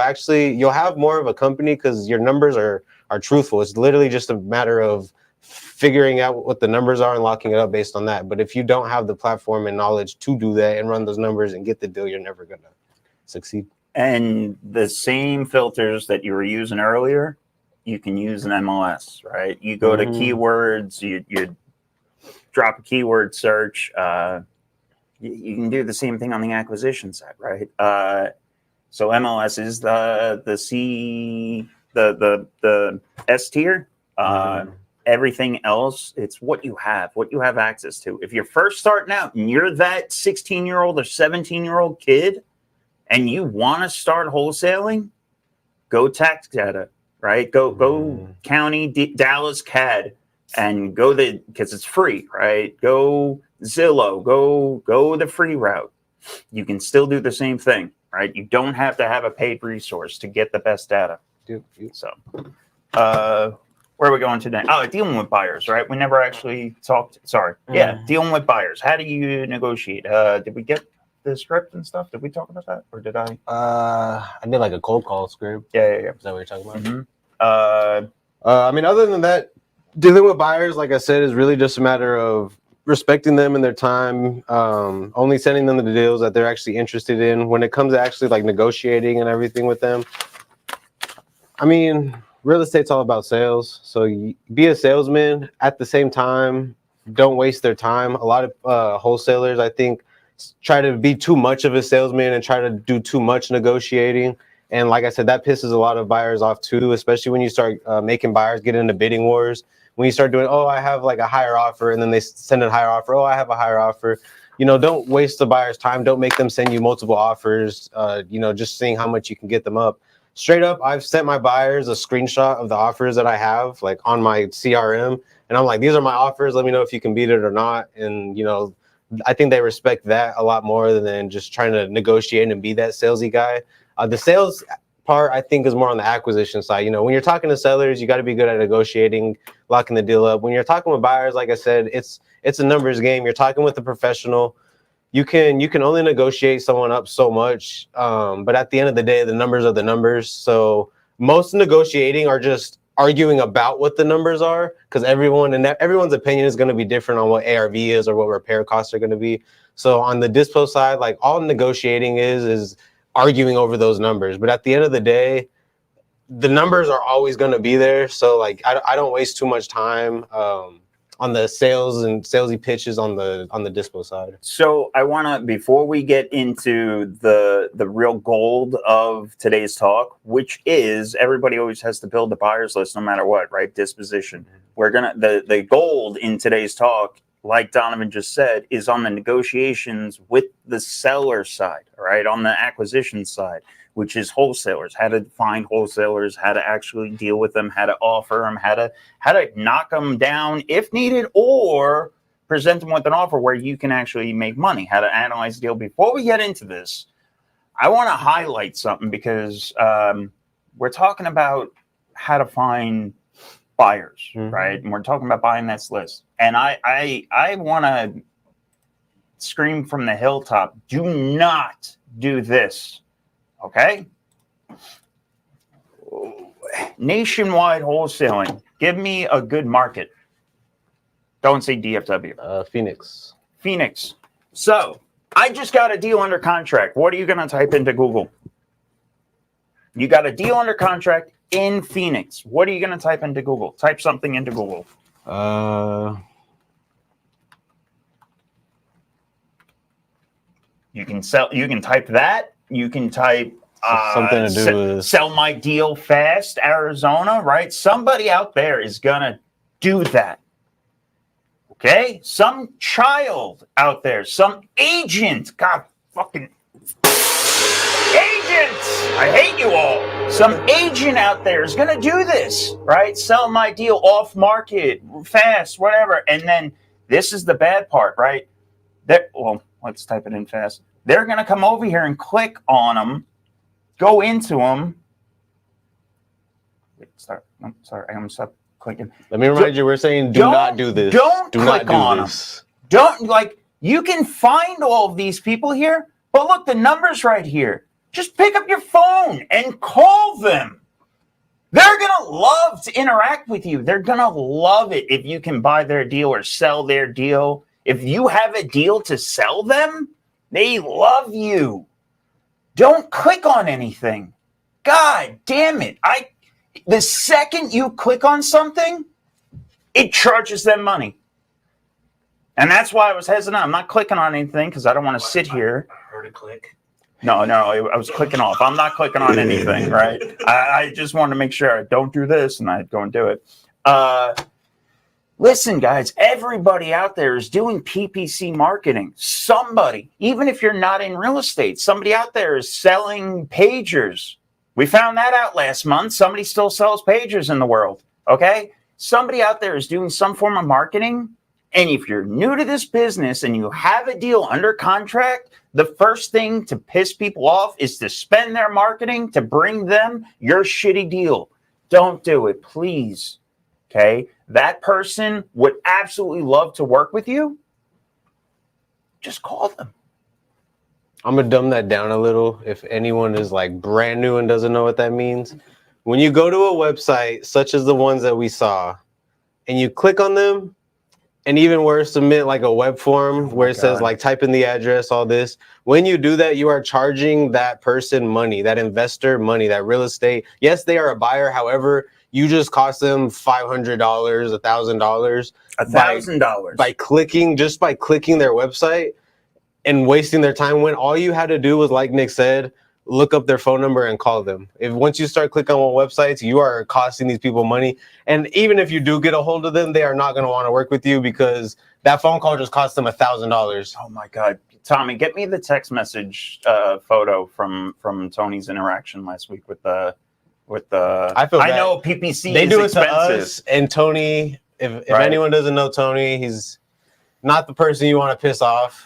have more of a company because your numbers are truthful. It's literally just a matter of figuring out what the numbers are and locking it up based on that. But if you don't have the platform and knowledge to do that and run those numbers and get the deal, you're never going to succeed. And the same filters that you were using earlier, you can use in MLS, right? You go to keywords, you drop a keyword search. You can do the same thing on the acquisition side, right? So MLS is the S tier. Everything else, it's what you have access to. If you're first starting out and you're that 16-year-old or 17-year-old kid and you want to start wholesaling, go tax data, right? Go county, Dallas CAD, and go because it's free, right? Go Zillow, go the free route. You can still do the same thing, right? You don't have to have a paid resource to get the best data. So, where are we going today? Oh, dealing with buyers, right? We never actually talked. Sorry. Yeah, dealing with buyers. How do you negotiate? Did we get the script and stuff? Did we talk about that, or did I? I did like a cold call script. Yeah. Is that what you're talking about? I mean, other than that, dealing with buyers, like I said, is really just a matter of respecting them and their time, only sending them the deals that they're actually interested in. When it comes to actually like negotiating and everything with them, I mean, real estate's all about sales. So you be a salesman. At the same time, don't waste their time. A lot of wholesalers, I think, try to be too much of a salesman and try to do too much negotiating. And like I said, that pisses a lot of buyers off too, especially when you start making buyers get into bidding wars. When you start doing, oh, I have like a higher offer, and then they send a higher offer. Oh, I have a higher offer. don't waste the buyer's time. Don't make them send you multiple offers. Just seeing how much you can get them up. Straight up, I've sent my buyers a screenshot of the offers that I have like on my CRM, and I'm like, these are my offers. Let me know if you can beat it or not. And I think they respect that a lot more than just trying to negotiate and be that salesy guy. The sales part, I think, is more on the acquisition side. When you're talking to sellers, you got to be good at negotiating, locking the deal up. When you're talking with buyers, like I said, it's a numbers game. You're talking with a professional. You can only negotiate someone up so much, but at the end of the day, the numbers are the numbers. So most negotiating are just arguing about what the numbers are, because everyone's opinion is going to be different on what ARV is or what repair costs are going to be. So on the dispo side, like all negotiating is arguing over those numbers. But at the end of the day, the numbers are always going to be there. So like I don't waste too much time on the sales and salesy pitches on the dispo side. So I want to, before we get into the real gold of today's talk, which is everybody always has to build the buyer's list no matter what, right? Disposition. We're gonna the gold in today's talk, like Donovan just said, is on the negotiations with the seller side, right? On the acquisition side, which is wholesalers, how to find wholesalers, how to actually deal with them, how to offer them, how to knock them down if needed, or present them with an offer where you can actually make money, how to analyze the deal. Before we get into this, I want to highlight something because we're talking about how to find buyers, right? And we're talking about buying this list. And I want to scream from the hilltop, do not do this. Okay. Nationwide wholesaling. Give me a good market. Don't say DFW. Phoenix. Phoenix. So I just got a deal under contract. What are you going to type into Google? You got a deal under contract in Phoenix. What are you going to type into Google? Type something into Google. You can type that. You can type something to do with sell my deal fast, Arizona, right? Somebody out there is going to do that. Okay? Some child out there, some agent, God fucking agents, I hate you all. Some agent out there is going to do this, right? Sell my deal off market, fast, whatever. And then this is the bad part, right? Well, let's type it in fast. They're going to come over here and click on them, go into them. Wait, sorry, I'm sorry, I'm going to stop clicking. Let me remind you, we're saying do not do this. Don't click on them. Don't, you can find all of these people here, but look, the number's right here. Just pick up your phone and call them. They're going to love to interact with you. They're going to love it if you can buy their deal or sell their deal. If you have a deal to sell them, they love you. Don't click on anything. God damn it. The second you click on something, it charges them money. And that's why I was hesitant. I'm not clicking on anything because I don't want to sit here. I heard a click. No, I was clicking off. I'm not clicking on anything, right? I just want to make sure I don't do this and I go and do it. Listen, guys, everybody out there is doing PPC marketing. Somebody, even if you're not in real estate, somebody out there is selling pagers. We found that out last month. Somebody still sells pagers in the world, okay? Somebody out there is doing some form of marketing. And if you're new to this business and you have a deal under contract, the first thing to piss people off is to spend their marketing to bring them your shitty deal. Don't do it, please. Okay? That person would absolutely love to work with you. Just call them. I'm going to dumb that down a little if anyone is like brand new and doesn't know what that means. When you go to a website such as the ones that we saw and you click on them, and even worse, submit like a web form where it says like type in the address, all this. When you do that, you are charging that person money, that investor money, that real estate. Yes, they are a buyer. However, you just cost them $500, $1,000. $1,000 by clicking their website and wasting their time when all you had to do was, like Nick said, look up their phone number and call them. If once you start clicking on websites, you are costing these people money. And even if you do get a hold of them, they are not going to want to work with you because that phone call just cost them $1,000. Oh my God, Tommy, get me the text message photo from Tony's interaction last week with the. I feel bad. I know PPC. They is do it expensive. to us and Tony. If Right. anyone doesn't know Tony, he's not the person you want to piss off,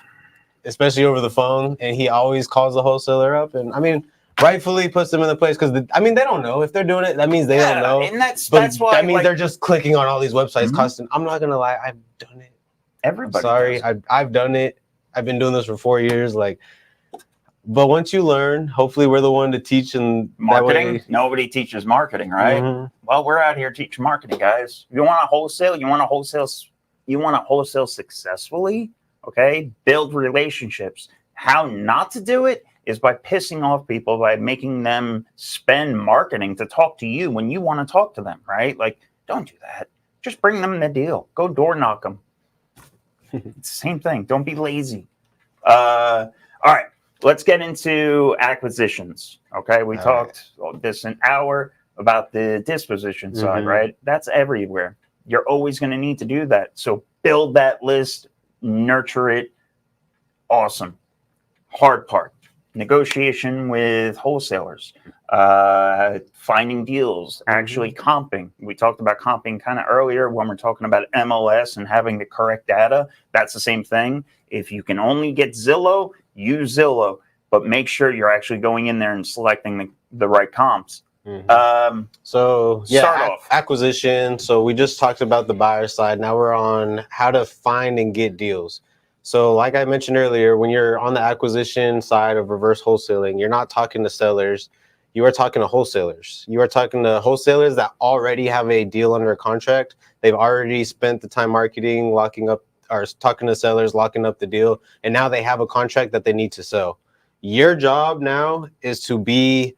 especially over the phone. And he always calls the wholesaler up. And I mean, rightfully puts them in the place because they don't know if they're doing it. That means they don't know. And that's But why that means they're just clicking on all these websites. Costing. I'm not gonna lie, I've done it. Everybody. I'm sorry, I've done it. I've been doing this for 4 years. But once you learn, hopefully we're the one to teach. And marketing. That way, nobody teaches marketing, right? Mm-hmm. Well, we're out here teaching marketing, guys. You want to wholesale. You want to wholesale successfully. Okay, build relationships. How not to do it is by pissing off people, by making them spend marketing to talk to you when you want to talk to them, right? Like, don't do that. Just bring them the deal. Go door knock them. It's the same thing. Don't be lazy. All right, let's get into acquisitions. Okay, we talked this an hour about the disposition side, right? That's everywhere. You're always going to need to do that. So build that list, nurture it. Awesome. Hard part, negotiation with wholesalers, finding deals, actually comping. We talked about comping kind of earlier when we're talking about MLS and having the correct data. That's the same thing. If you can only get Zillow, use Zillow, but make sure you're actually going in there and selecting the right comps. So yeah, start off. Acquisition. So we just talked about the buyer side. Now we're on how to find and get deals. So like I mentioned earlier, when you're on the acquisition side of reverse wholesaling, you're not talking to sellers. You are talking to wholesalers. You are talking to wholesalers that already have a deal under contract. They've already spent the time marketing, locking up, or talking to sellers, locking up the deal. And now they have a contract that they need to sell. Your job now is to be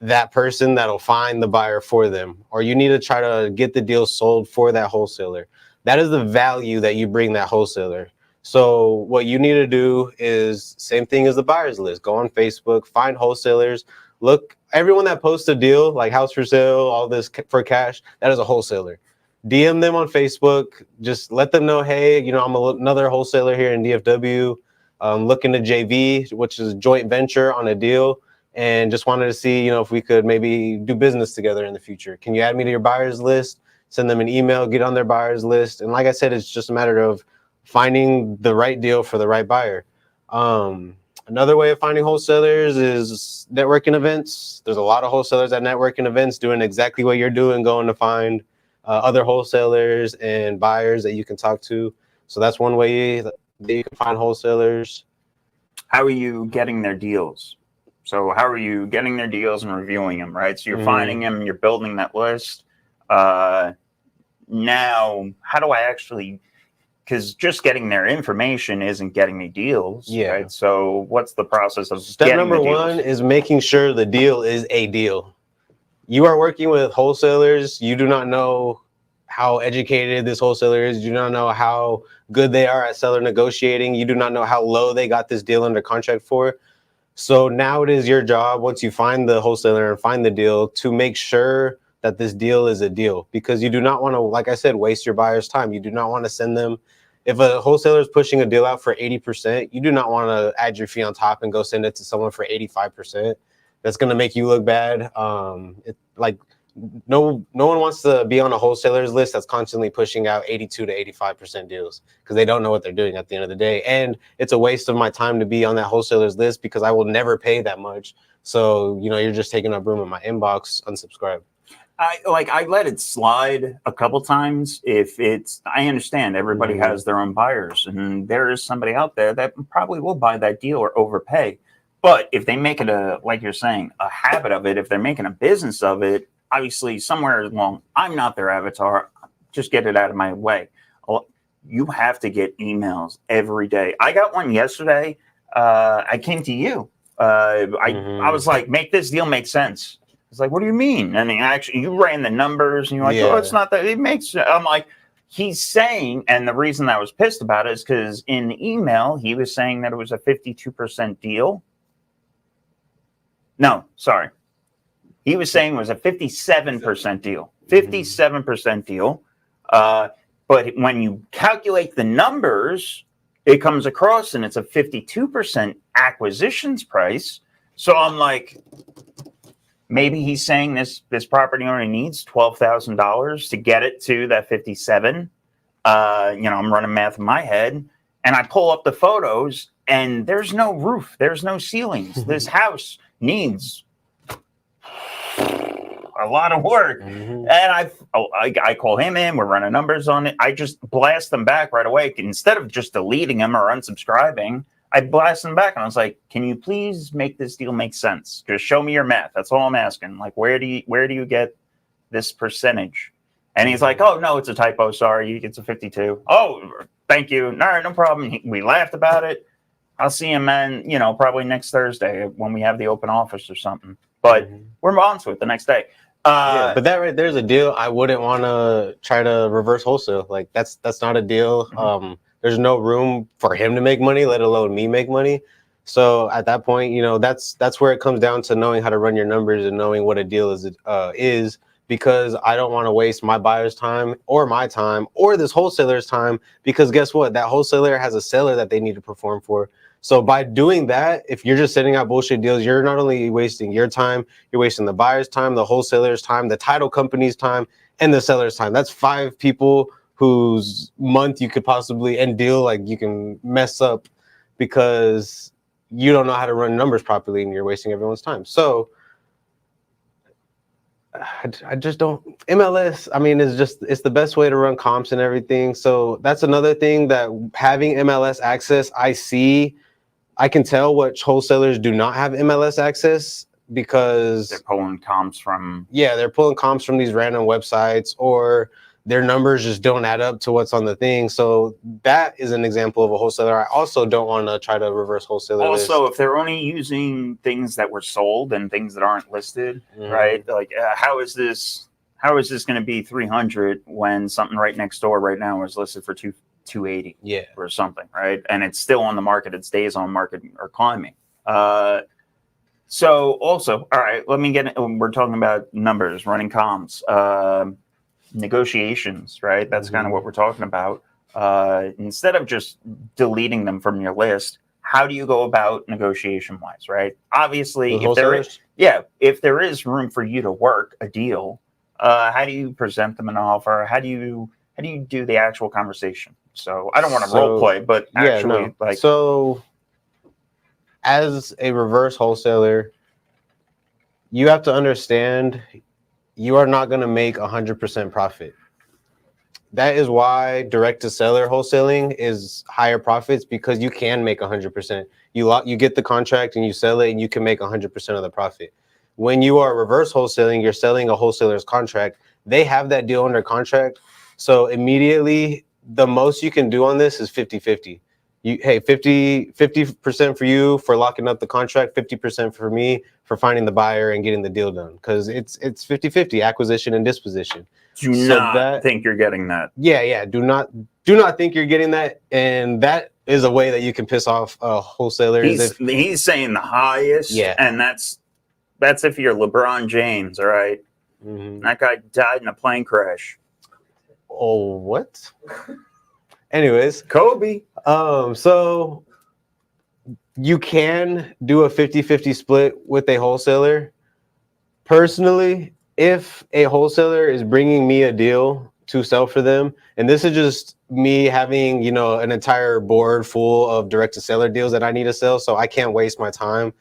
that person that'll find the buyer for them, or you need to try to get the deal sold for that wholesaler. That is the value that you bring that wholesaler. So what you need to do is same thing as the buyer's list. Go on Facebook, find wholesalers. Look, everyone that posts a deal like house for sale, all this for cash, that is a wholesaler. DM them on Facebook. Just let them know, hey, I'm another wholesaler here in DFW. Looking to JV, which is a joint venture on a deal, and just wanted to see, if we could maybe do business together in the future. Can you add me to your buyer's list? Send them an email, get on their buyer's list. And like I said, it's just a matter of finding the right deal for the right buyer. Another way of finding wholesalers is networking events. There's a lot of wholesalers at networking events doing exactly what you're doing, going to find other wholesalers and buyers that you can talk to. So that's one way that you can find wholesalers. How are you getting their deals? So how are you getting their deals and reviewing them, right? So you're finding them, you're building that list. Now, how do I actually... Because just getting their information isn't getting me deals, right? So what's the process of Step number one is making sure the deal is a deal. You are working with wholesalers. You do not know how educated this wholesaler is. You do not know how good they are at seller negotiating. You do not know how low they got this deal under contract for. So now it is your job, once you find the wholesaler and find the deal, to make sure that this deal is a deal, because you do not want to, like I said, waste your buyer's time. You do not want to send them, if a wholesaler is pushing a deal out for 80%, you do not want to add your fee on top and go send it to someone for 85%. That's going to make you look bad. No one wants to be on a wholesaler's list that's constantly pushing out 82 to 85% deals, because they don't know what they're doing at the end of the day. And it's a waste of my time to be on that wholesaler's list because I will never pay that much. So, you're just taking up room in my inbox. Unsubscribe. I let it slide a couple times. I understand everybody has their own buyers, and there is somebody out there that probably will buy that deal or overpay. But if they make it like you're saying, a habit of it, if they're making a business of it, obviously somewhere along, I'm not their avatar. Just get it out of my way. You have to get emails every day. I got one yesterday. I came to you. I was like, make this deal make sense. It's like, what do you mean? I mean, actually, you ran the numbers and you're like, oh, it's not that. It makes, I'm like, he's saying, and the reason I was pissed about it is because in the email, he was saying that it was a 52% deal. No, sorry. He was saying it was a 57% deal. 57% deal. But when you calculate the numbers, it comes across and it's a 52% acquisitions price. So I'm like, maybe he's saying this property owner needs $12,000 to get it to that 57. I'm running math in my head, and I pull up the photos, and there's no roof, there's no ceilings. This house needs a lot of work. And I call him in, we're running numbers on it. I just blast them back right away. Instead of just deleting him or unsubscribing, I blast them back and I was like, can you please make this deal make sense? Just show me your math. That's all I'm asking. Like, where do you get this percentage? And he's like, oh, no, it's a typo. Sorry, it's a 52. Oh, thank you. All right, no problem. We laughed about it. I'll see him, man, probably next Thursday when we have the open office or something. But we're on to it the next day. But that right there's a deal I wouldn't want to try to reverse wholesale. Like that's not a deal. There's no room for him to make money, let alone me make money. So at that point, that's where it comes down to knowing how to run your numbers and knowing what a deal is, because I don't want to waste my buyer's time or my time or this wholesaler's time, because guess what? That wholesaler has a seller that they need to perform for. So by doing that, if you're just sending out bullshit deals, you're not only wasting your time, you're wasting the buyer's time, the wholesaler's time, the title company's time, and the seller's time. That's 5 people whose month you could possibly end deal like you can mess up because you don't know how to run numbers properly and you're wasting everyone's time. So I just don't. MLS, I mean, it's the best way to run comps and everything. So that's another thing, that having MLS access, I can tell which wholesalers do not have MLS access because they're pulling comps from. Yeah, they're pulling comps from these random websites, or their numbers just don't add up to what's on the thing. So that is an example of a wholesaler I also don't want to try to reverse wholesaler. Also, if they're only using things that were sold and things that aren't listed, right? Like, how is this going to be 300 when something right next door right now is listed for 280 or something, right? And it's still on the market. Its days on market are climbing. So also, all right, let me get, we're talking about numbers, running comms, negotiations, right? That's kind of what we're talking about. Instead of just deleting them from your list, how do you go about negotiation wise, right? Obviously, if there is room for you to work a deal, how do you present them an offer? How do you do the actual conversation? So I don't want to role play, but actually, so as a reverse wholesaler, you have to understand you are not going to make 100% profit. That is why direct to seller wholesaling is higher profits, because you can make 100%. You get the contract and you sell it and you can make 100% of the profit. When you are reverse wholesaling, you're selling a wholesaler's contract. They have that deal under contract. So immediately the most you can do on this is 50-50. 50% for you for locking up the contract, 50% for me for finding the buyer and getting the deal done, because it's 50-50 acquisition and disposition. Do not think you're getting that. Yeah. Do not think you're getting that, and that is a way that you can piss off wholesalers. He's saying the highest, and that's if you're LeBron James, all right? That guy died in a plane crash. Oh, what? Anyways, Kobe. So you can do a 50-50 split with a wholesaler. Personally, if a wholesaler is bringing me a deal to sell for them, and this is just me having, an entire board full of direct to seller deals that I need to sell, so I can't waste my time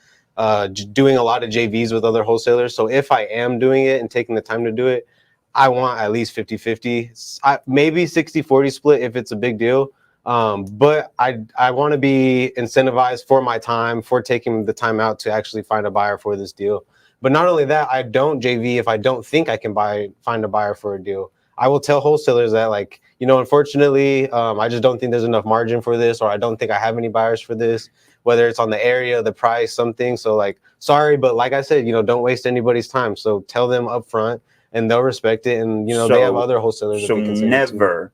doing a lot of JVs with other wholesalers. So if I am doing it and taking the time to do it, I want at least 50-50, maybe 60-40 split if it's a big deal. But I want to be incentivized for my time, for taking the time out to actually find a buyer for this deal. But not only that, I don't JV if I don't think I can find a buyer for a deal. I will tell wholesalers that, unfortunately, I just don't think there's enough margin for this, or I don't think I have any buyers for this, whether it's on the area, the price, something. So sorry, but like I said, don't waste anybody's time. So tell them up front, and they'll respect it. And, they have other wholesalers. So never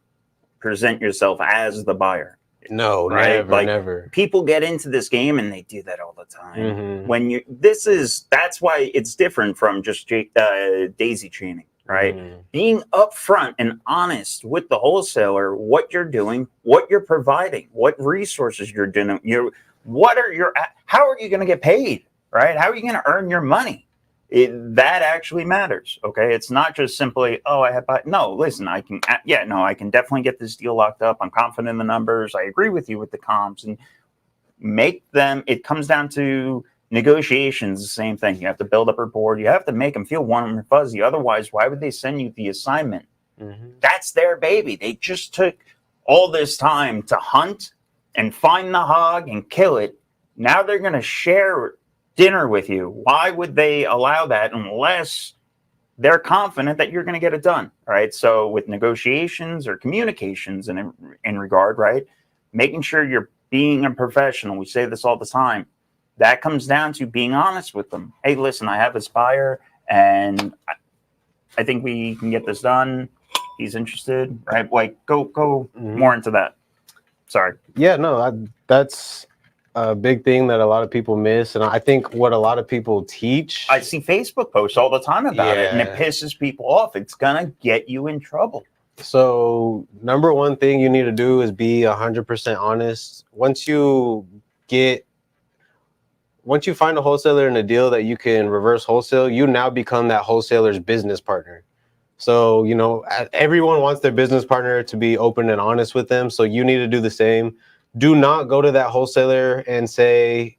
present yourself as the buyer. No, right? never. People get into this game and they do that all the time. Mm-hmm. When that's why it's different from just daisy chaining, right? Mm-hmm. Being upfront and honest with the wholesaler, what you're doing, what you're providing, what resources you're doing, how are you going to get paid, right? How are you going to earn your money? That actually matters. Okay, it's not just simply, oh, no, listen, I can definitely get this deal locked up. I'm confident in the numbers. I agree with you with the comps, and make them. It comes down to negotiations. The same thing. You have to build up rapport. You have to make them feel warm and fuzzy. Otherwise, why would they send you the assignment? Mm-hmm. That's their baby. They just took all this time to hunt and find the hog and kill it. Now they're going to share dinner with you. Why would they allow that unless they're confident that you're going to get it done, right? So with negotiations or communications in regard, right, making sure you're being a professional. We say this all the time. That comes down to being honest with them. Hey, listen, I have this buyer and I think we can get this done. He's interested, right? Like go Mm-hmm. more into that. Sorry. Yeah, no, that's a big thing that a lot of people miss, and I think what a lot of people teach. I see Facebook posts all the time about it, and it pisses people off. It's gonna get you in trouble. So, number one thing you need to do is be 100% honest. Once you find a wholesaler in a deal that you can reverse wholesale, you now become that wholesaler's business partner. So, everyone wants their business partner to be open and honest with them. So you need to do the same. Do not go to that wholesaler and say,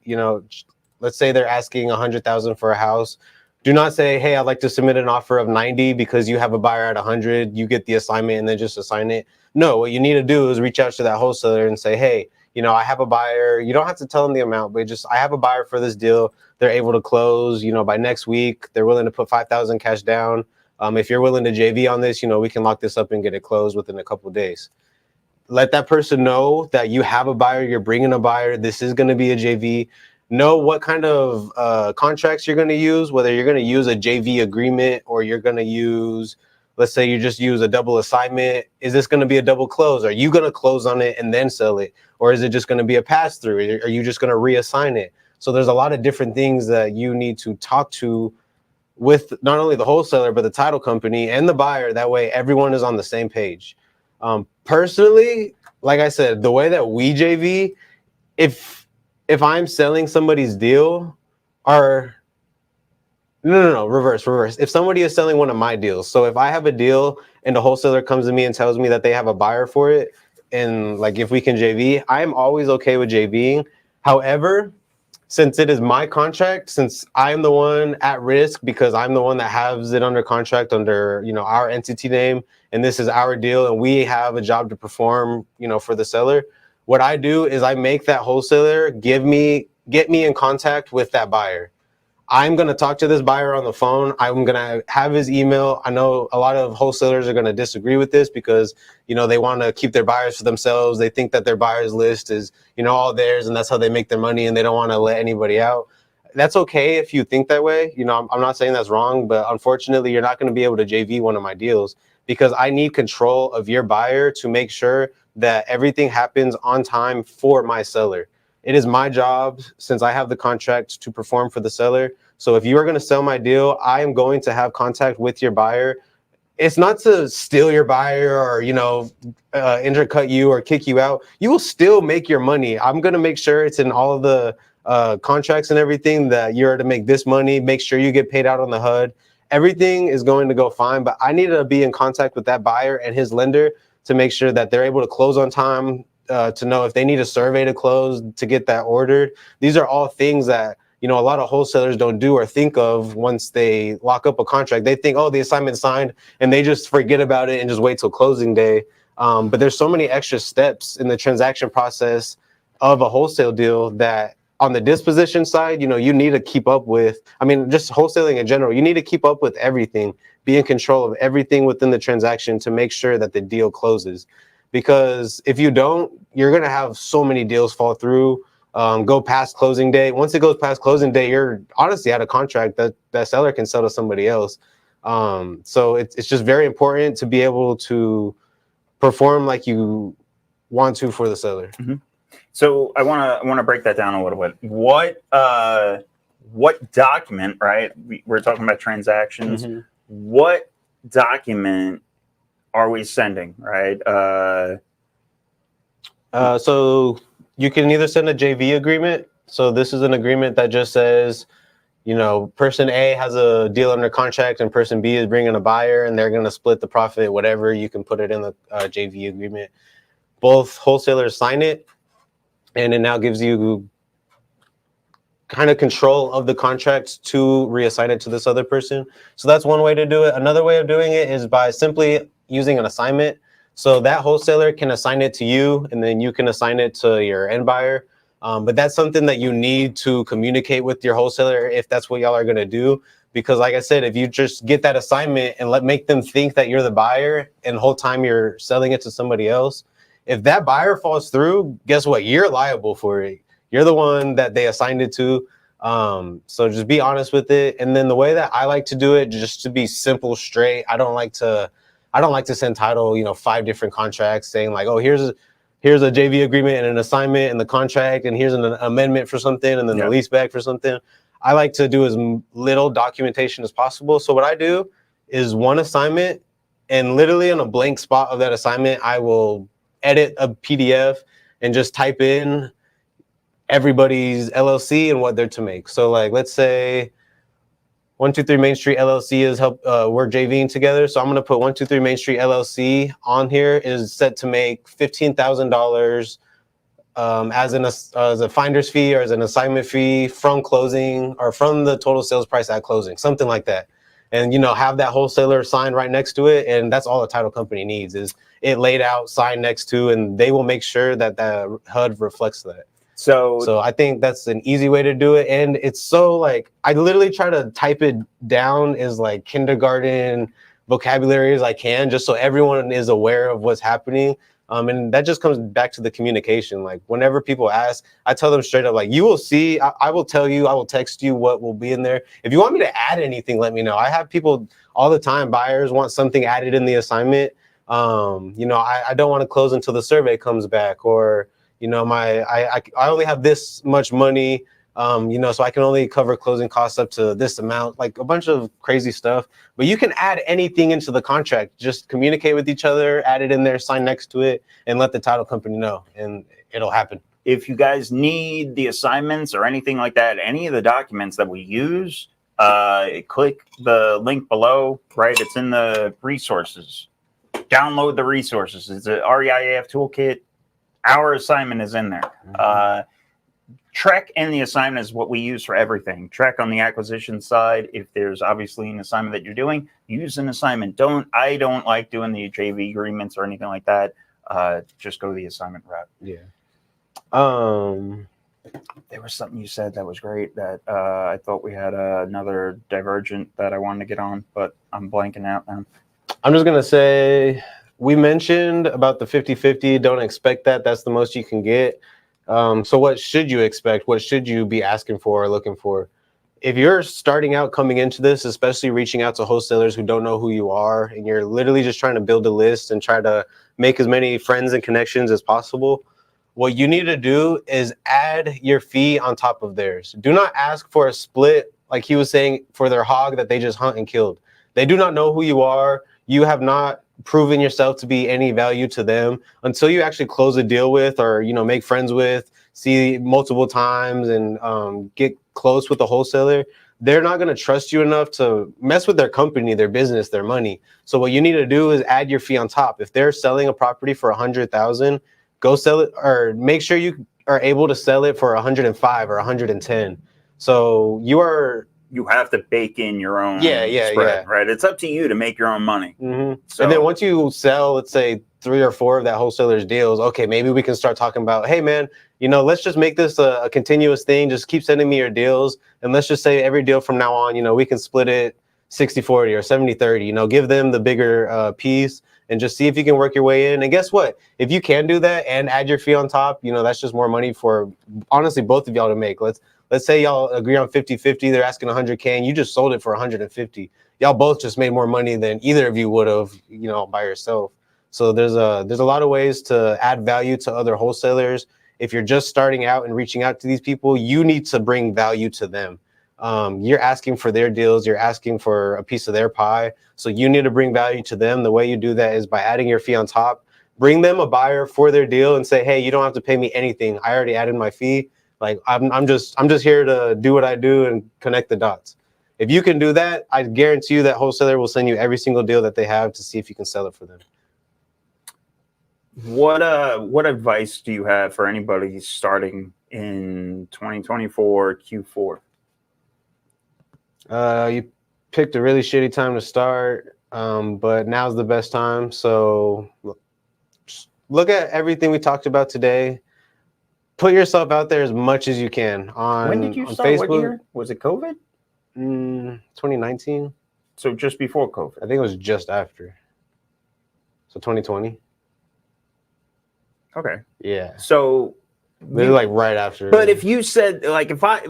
let's say they're asking 100,000 for a house. Do not say, hey, I'd like to submit an offer of 90 because you have a buyer at 100. You get the assignment and then just assign it. No, what you need to do is reach out to that wholesaler and say, hey, I have a buyer. You don't have to tell them the amount, but I have a buyer for this deal. They're able to close, by next week. They're willing to put 5,000 cash down. If you're willing to JV on this, we can lock this up and get it closed within a couple of days. Let that person know that you have a buyer, you're bringing a buyer. This is going to be a JV. Know what kind of contracts you're going to use, whether you're going to use a JV agreement or you're going to use, let's say you just use a double assignment. Is this going to be a double close? Are you going to close on it and then sell it? Or is it just going to be a pass through? Are you just going to reassign it? So there's a lot of different things that you need to talk to with not only the wholesaler, but the title company and the buyer. That way everyone is on the same page. Personally, like I said, the way that we JV, if I'm selling somebody's deal, reverse. If somebody is selling one of my deals, so if I have a deal and the wholesaler comes to me and tells me that they have a buyer for it, and like if we can JV, I'm always okay with JVing. However, since it is my contract, since I'm the one at risk because I'm the one that has it under contract under, our entity name, and this is our deal and we have a job to perform, for the seller, what I do is I make that wholesaler get me in contact with that buyer. I'm going to talk to this buyer on the phone. I'm going to have his email. I know a lot of wholesalers are going to disagree with this because, they want to keep their buyers for themselves. They think that their buyers list is, all theirs and that's how they make their money and they don't want to let anybody out. That's okay if you think that way. I'm not saying that's wrong, but unfortunately, you're not going to be able to JV one of my deals because I need control of your buyer to make sure that everything happens on time for my seller. It is my job, since I have the contract, to perform for the seller. So if you are going to sell my deal, I am going to have contact with your buyer. It's not to steal your buyer or, intercut you or kick you out. You will still make your money. I'm going to make sure it's in all of the contracts and everything that you're to make this money. Make sure you get paid out on the HUD. Everything is going to go fine, but I need to be in contact with that buyer and his lender to make sure that they're able to close on time, to know if they need a survey to close to get that ordered. These are all things that, a lot of wholesalers don't do or think of once they lock up a contract. They think, oh, the assignment's signed, and they just forget about it and just wait till closing day. But there's so many extra steps in the transaction process of a wholesale deal that on the disposition side, you need to keep up with. Just wholesaling in general, you need to keep up with everything, be in control of everything within the transaction to make sure that the deal closes. Because if you don't, you're going to have so many deals fall through, go past closing day. Once it goes past closing day, you're honestly out of contract. That seller can sell to somebody else. So it's just very important to be able to perform like you want to for the seller. So I want to break that down a little bit. What document, right? We're talking about transactions. What document are we sending, right? So you can either send a JV agreement. So this is an agreement that just says, you know, person A has a deal under contract and person B is bringing a buyer and they're going to split the profit, whatever. You can put it in the JV agreement. Both wholesalers sign it, and it now gives you kind of control of the contract to reassign it to this other person. So that's one way to do it. Another way of doing it is by simply using an assignment. So that wholesaler can assign it to you, and then you can assign it to your end buyer. But that's something that you need to communicate with your wholesaler if that's what y'all are going to do. Because like I said, if you just get that assignment and make them think that you're the buyer and the whole time you're selling it to somebody else, if that buyer falls through, guess what? You're liable for it. You're the one that they assigned it to. So just be honest with it. And then the way that I like to do it, just to be simple, straight. I don't like to send title, 5 different contracts saying like, oh, here's a JV agreement and an assignment and the contract, and here's an amendment for something, and then the lease back for something. I like to do as little documentation as possible. So what I do is one assignment, and literally on a blank spot of that assignment, I will edit a PDF and just type in everybody's LLC and what they're to make. So like, let's say 123 Main Street LLC is we're JVing together. So I'm going to put 123 Main Street LLC on here is set to make $15,000 as a finder's fee or as an assignment fee from closing or from the total sales price at closing, something like that. And, have that wholesaler sign right next to it. And that's all a title company needs is it laid out, signed next to, and they will make sure that the HUD reflects that. So I think that's an easy way to do it. And it's so like, I literally try to type it down as like kindergarten vocabulary as I can, just so everyone is aware of what's happening. And that just comes back to the communication. Like whenever people ask, I tell them straight up, like, you will see, I will tell you, I will text you what will be in there. If you want me to add anything, let me know. I have people all the time, buyers want something added in the assignment. I don't want to close until the survey comes back, or, I only have this much money, so I can only cover closing costs up to this amount, like a bunch of crazy stuff. But you can add anything into the contract. Just communicate with each other, add it in there, sign next to it, and let the title company know, and it'll happen. If you guys need the assignments or anything like that, any of the documents that we use, click the link below, right? It's in the resources. Download the resources. It's an REIAF toolkit. Our assignment is in there. Trek in the assignment is what we use for everything. Trek on the acquisition side. If there's obviously an assignment that you're doing, use an assignment. I don't like doing the JV agreements or anything like that. Just go the assignment route. Yeah. There was something you said that was great that I thought we had another divergent that I wanted to get on, but I'm blanking out now. I'm just going to say, we mentioned about the 50-50. Don't expect that. That's the most you can get. So what should you expect? What should you be asking for or looking for? If you're starting out coming into this, especially reaching out to wholesalers who don't know who you are, and you're literally just trying to build a list and try to make as many friends and connections as possible, what you need to do is add your fee on top of theirs. Do not ask for a split, like he was saying, for their hog that they just hunt and killed. They do not know who you are. You have not proven yourself to be any value to them until you actually close a deal with, or make friends with, see multiple times, and get close with the wholesaler. They're not going to trust you enough to mess with their company, their business, their money. So what you need to do is add your fee on top. If they're selling a property for $100,000, go sell it, or make sure you are able to sell it for 105 or 110. So you have to bake in your own spread, right? It's up to you to make your own money. So, and then once you sell, let's say 3 or 4 of that wholesaler's deals, okay, maybe we can start talking about, hey man, let's just make this a continuous thing. Just keep sending me your deals. And let's just say every deal from now on, we can split it 60-40 or 70-30, give them the bigger piece and just see if you can work your way in. And guess what? If you can do that and add your fee on top, that's just more money for honestly both of y'all to make. Let's say y'all agree on 50-50, they're asking 100K and you just sold it for 150. Y'all both just made more money than either of you would have, by yourself. So there's a lot of ways to add value to other wholesalers. If you're just starting out and reaching out to these people, you need to bring value to them. You're asking for their deals, you're asking for a piece of their pie. So you need to bring value to them. The way you do that is by adding your fee on top. Bring them a buyer for their deal and say, hey, you don't have to pay me anything. I already added my fee. Like I'm just here to do what I do and connect the dots. If you can do that, I guarantee you that wholesaler will send you every single deal that they have to see if you can sell it for them. What advice do you have for anybody starting in 2024 Q4? You picked a really shitty time to start, but now's the best time. So look at everything we talked about today. Put yourself out there as much as you can on When did you on start? Facebook. What year? Was it COVID? 2019. So just before COVID. I think it was just after. So 2020. Okay. Yeah. So Maybe like right after. But if you said, like, if I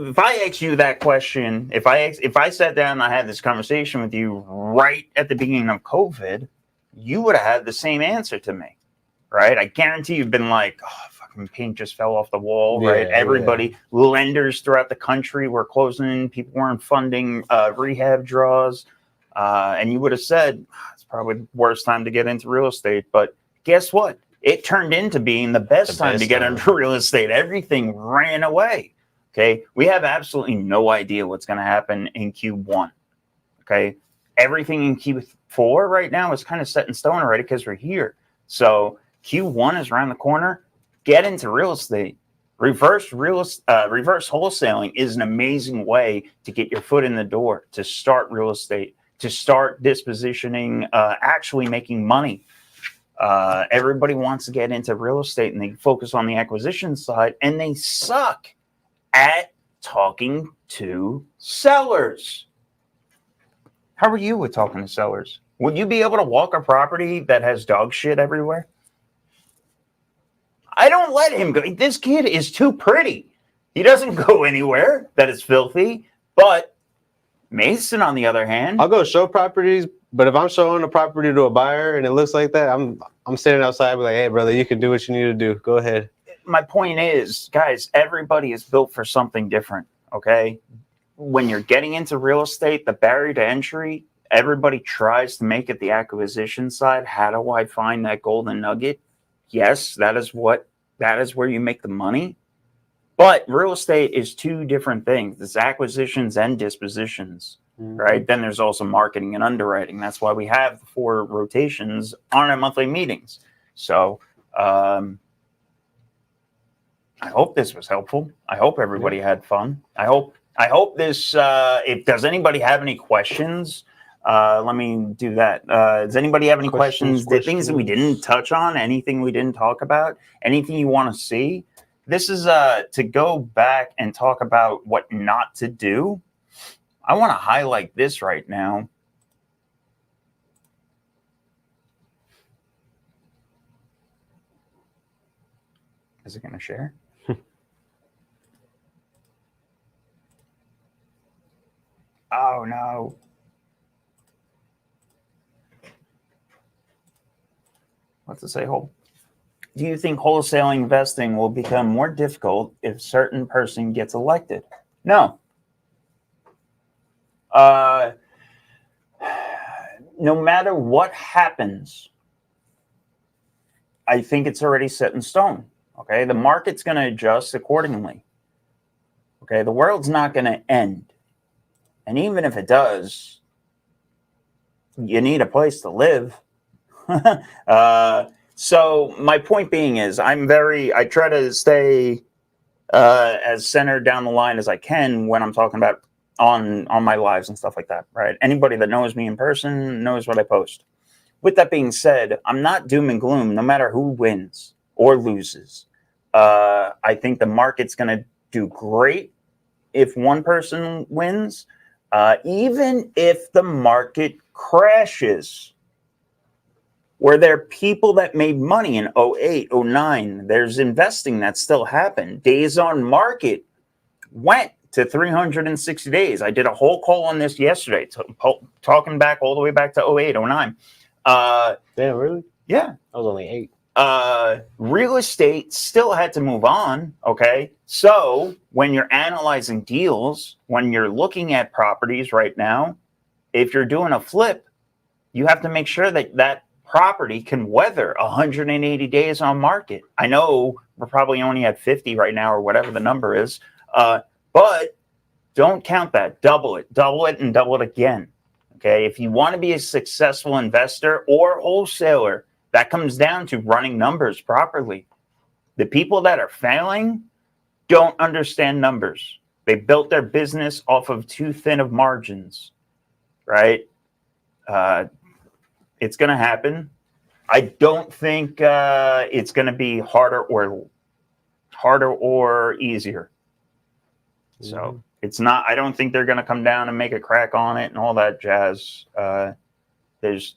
asked you that question, if I sat down and I had this conversation with you right at the beginning of COVID, you would have had the same answer to me, right? I guarantee you've been like, oh, fucking paint just fell off the wall, right? Everybody, lenders throughout the country were closing, people weren't funding rehab draws, and you would have said, it's probably the worst time to get into real estate. But guess what? It turned into being the best time to get into real estate. Everything ran away. Okay. We have absolutely no idea what's going to happen in Q1. Okay. Everything in Q4 right now is kind of set in stone already because we're here. So Q1 is around the corner. Get into real estate. Reverse wholesaling is an amazing way to get your foot in the door, to start real estate, to start dispositioning, actually making money. Everybody wants to get into real estate and they focus on the acquisition side and they suck at talking to sellers. How are you with talking to sellers? Would you be able to walk a property that has dog shit everywhere? I don't let him go. This kid is too pretty. He doesn't go anywhere that is filthy. But Mason, on the other hand, I'll go show properties. But if I'm showing a property to a buyer and it looks like that, I'm standing outside, be like, hey, brother, you can do what you need to do. Go ahead. My point is, guys, everybody is built for something different, okay? When you're getting into real estate, the barrier to entry, everybody tries to make it the acquisition side. How do I find that golden nugget? Yes, that is where you make the money. But real estate is two different things. It's acquisitions and dispositions. Right. Then there's also marketing and underwriting. That's why we have the 4 rotations on our monthly meetings. So I hope this was helpful. I hope everybody had fun. I hope this, does anybody have any questions? Let me do that. Does anybody have any questions? Things that we didn't touch on, anything we didn't talk about, anything you want to see? This is to go back and talk about what not to do. I want to highlight this right now. Is it going to share? Oh, no. What's it say? Do you think wholesaling investing will become more difficult if a certain person gets elected? No. No matter what happens, I think it's already set in stone. Okay, the market's going to adjust accordingly. Okay, the world's not going to end, and even if it does, you need a place to live. So my point being is, I try to stay as centered down the line as I can when I'm talking about on my lives and stuff like that, right? Anybody that knows me in person knows what I post. With that being said, I'm not doom and gloom no matter who wins or loses. I think the market's going to do great if one person wins, even if the market crashes. Were there people that made money in 08, 09? There's investing that still happened. Days on market went to 360 days. I did a whole call on this yesterday, talking back all the way back to 08, 09. Damn, really? Yeah. I was only 8. Real estate still had to move on. Okay. So when you're analyzing deals, when you're looking at properties right now, if you're doing a flip, you have to make sure that that property can weather 180 days on market. I know we're probably only at 50 right now or whatever the number is. But don't count that. Double it, and double it again. Okay. If you want to be a successful investor or wholesaler, that comes down to running numbers properly. The people that are failing don't understand numbers. They built their business off of too thin of margins, right? It's going to happen. I don't think it's going to be harder or easier. So it's not. I don't think they're going to come down and make a crack on it and all that jazz. There's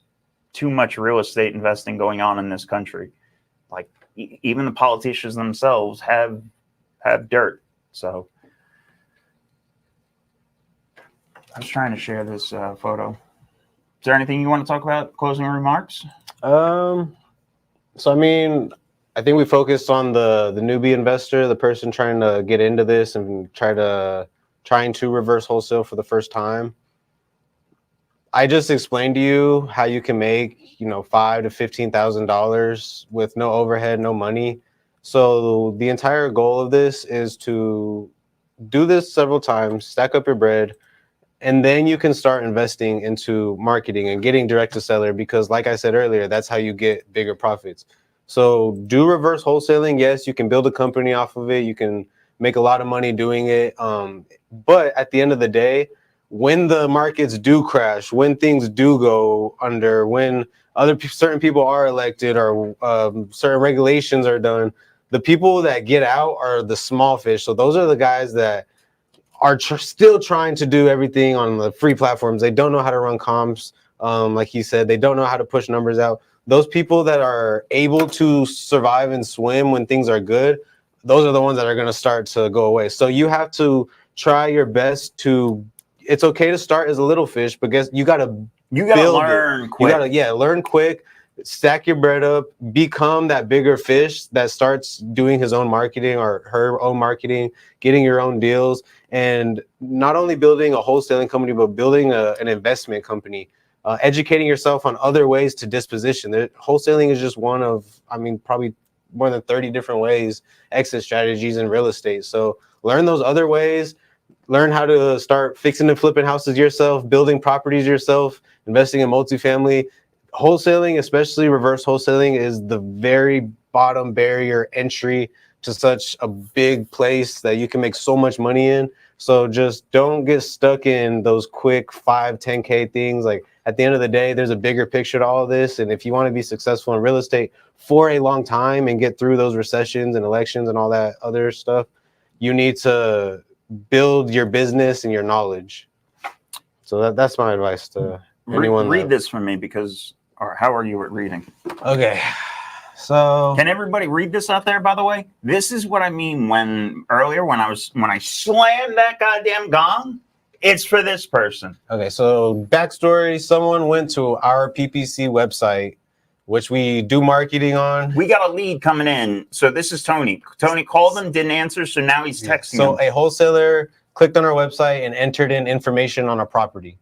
too much real estate investing going on in this country. Like even the politicians themselves have dirt. So I was trying to share this photo. Is there anything you want to talk about? Closing remarks? So I mean, I think we focused on the newbie investor, the person trying to get into this and trying to reverse wholesale for the first time. I just explained to you how you can make, $5,000 to $15,000 with no overhead, no money. So the entire goal of this is to do this several times, stack up your bread, and then you can start investing into marketing and getting direct to seller, because like I said earlier, that's how you get bigger profits. So do reverse wholesaling. Yes, you can build a company off of it. You can make a lot of money doing it. But at the end of the day, when the markets do crash, when things do go under, when certain people are elected or certain regulations are done, the people that get out are the small fish. So those are the guys that are still trying to do everything on the free platforms. They don't know how to run comps. Like he said, they don't know how to push numbers out. Those people that are able to survive and swim when things are good, those are the ones that are going to start to go away. So you have to try your best to. It's okay to start as a little fish, but you got to learn quick. You got to learn quick. Stack your bread up, become that bigger fish that starts doing his own marketing or her own marketing, getting your own deals, and not only building a wholesaling company, but building an investment company, educating yourself on other ways to disposition. Wholesaling is just one of, probably more than 30 different ways, exit strategies in real estate. So learn those other ways. Learn how to start fixing and flipping houses yourself, building properties yourself, investing in multifamily. Wholesaling, especially reverse wholesaling, is the very bottom barrier entry to such a big place that you can make so much money in. So just don't get stuck in those quick 5, 10K things. Like at the end of the day, there's a bigger picture to all this. And if you want to be successful in real estate for a long time and get through those recessions and elections and all that other stuff, you need to build your business and your knowledge. So that's my advice to anyone. Read this for me, because, or how are you at reading? Okay. So can everybody read this out there, by the way? This is what I mean when I slammed that goddamn gong. It's for this person. Okay, so backstory, someone went to our PPC website, which we do marketing on. We got a lead coming in. So this is Tony. Tony called him, didn't answer, so now he's texting So him. A wholesaler clicked on our website and entered in information on a property.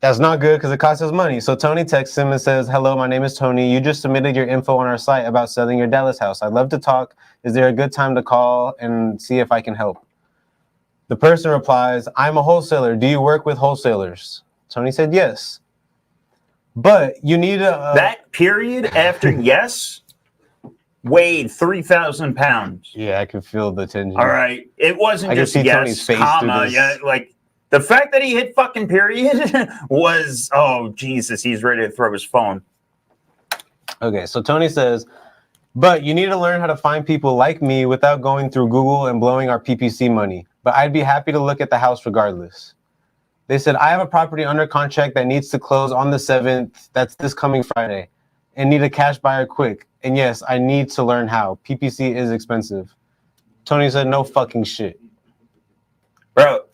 That's not good because it costs us money. So Tony texts him and says, "Hello, my name is Tony. You just submitted your info on our site about selling your Dallas house. I'd love to talk. Is there a good time to call and see if I can help?" The person replies, "I'm a wholesaler. Do you work with wholesalers?" Tony said, "Yes. But you need a..." That period after yes weighed 3,000 pounds. Yeah, I can feel the tension. All right. It wasn't just yes, Tony's face comma. Yeah, like the fact that he hit fucking period was, oh, Jesus, he's ready to throw his phone. Okay, so Tony says, "But you need to learn how to find people like me without going through Google and blowing our PPC money. But I'd be happy to look at the house regardless." They said, "I have a property under contract that needs to close on the 7th. That's this coming Friday. And need a cash buyer quick. And yes, I need to learn how. PPC is expensive." Tony said, "No fucking shit." Bro,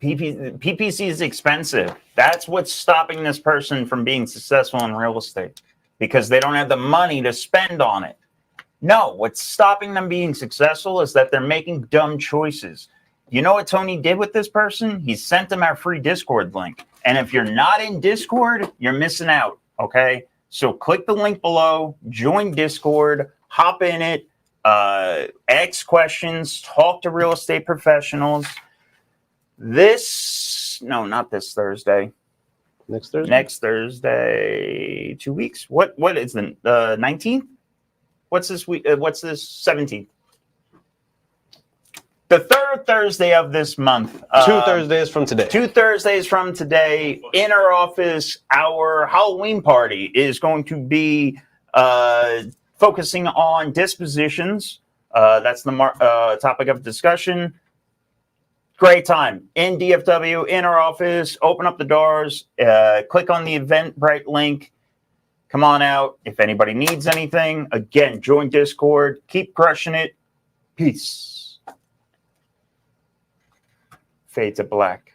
PPC is expensive. That's what's stopping this person from being successful in real estate. because they don't have the money to spend on it. No, what's stopping them being successful is that they're making dumb choices. You know what Tony did with this person? He sent them our free Discord link. And if you're not in Discord, you're missing out, okay? So click the link below, join Discord, hop in it, ask questions, talk to real estate professionals. Not this Thursday. Next Thursday? Next Thursday, 2 weeks. What is the 19th? What's this week? What's this 17th? The third Thursday of this month. 2 Thursdays from today. 2 Thursdays from today, in our office, our Halloween party is going to be focusing on dispositions. That's the topic of discussion. Great time in DFW, in our office. Open up the doors. Click on the Eventbrite link. Come on out. If anybody needs anything, again, join Discord. Keep crushing it. Peace. Fade to black.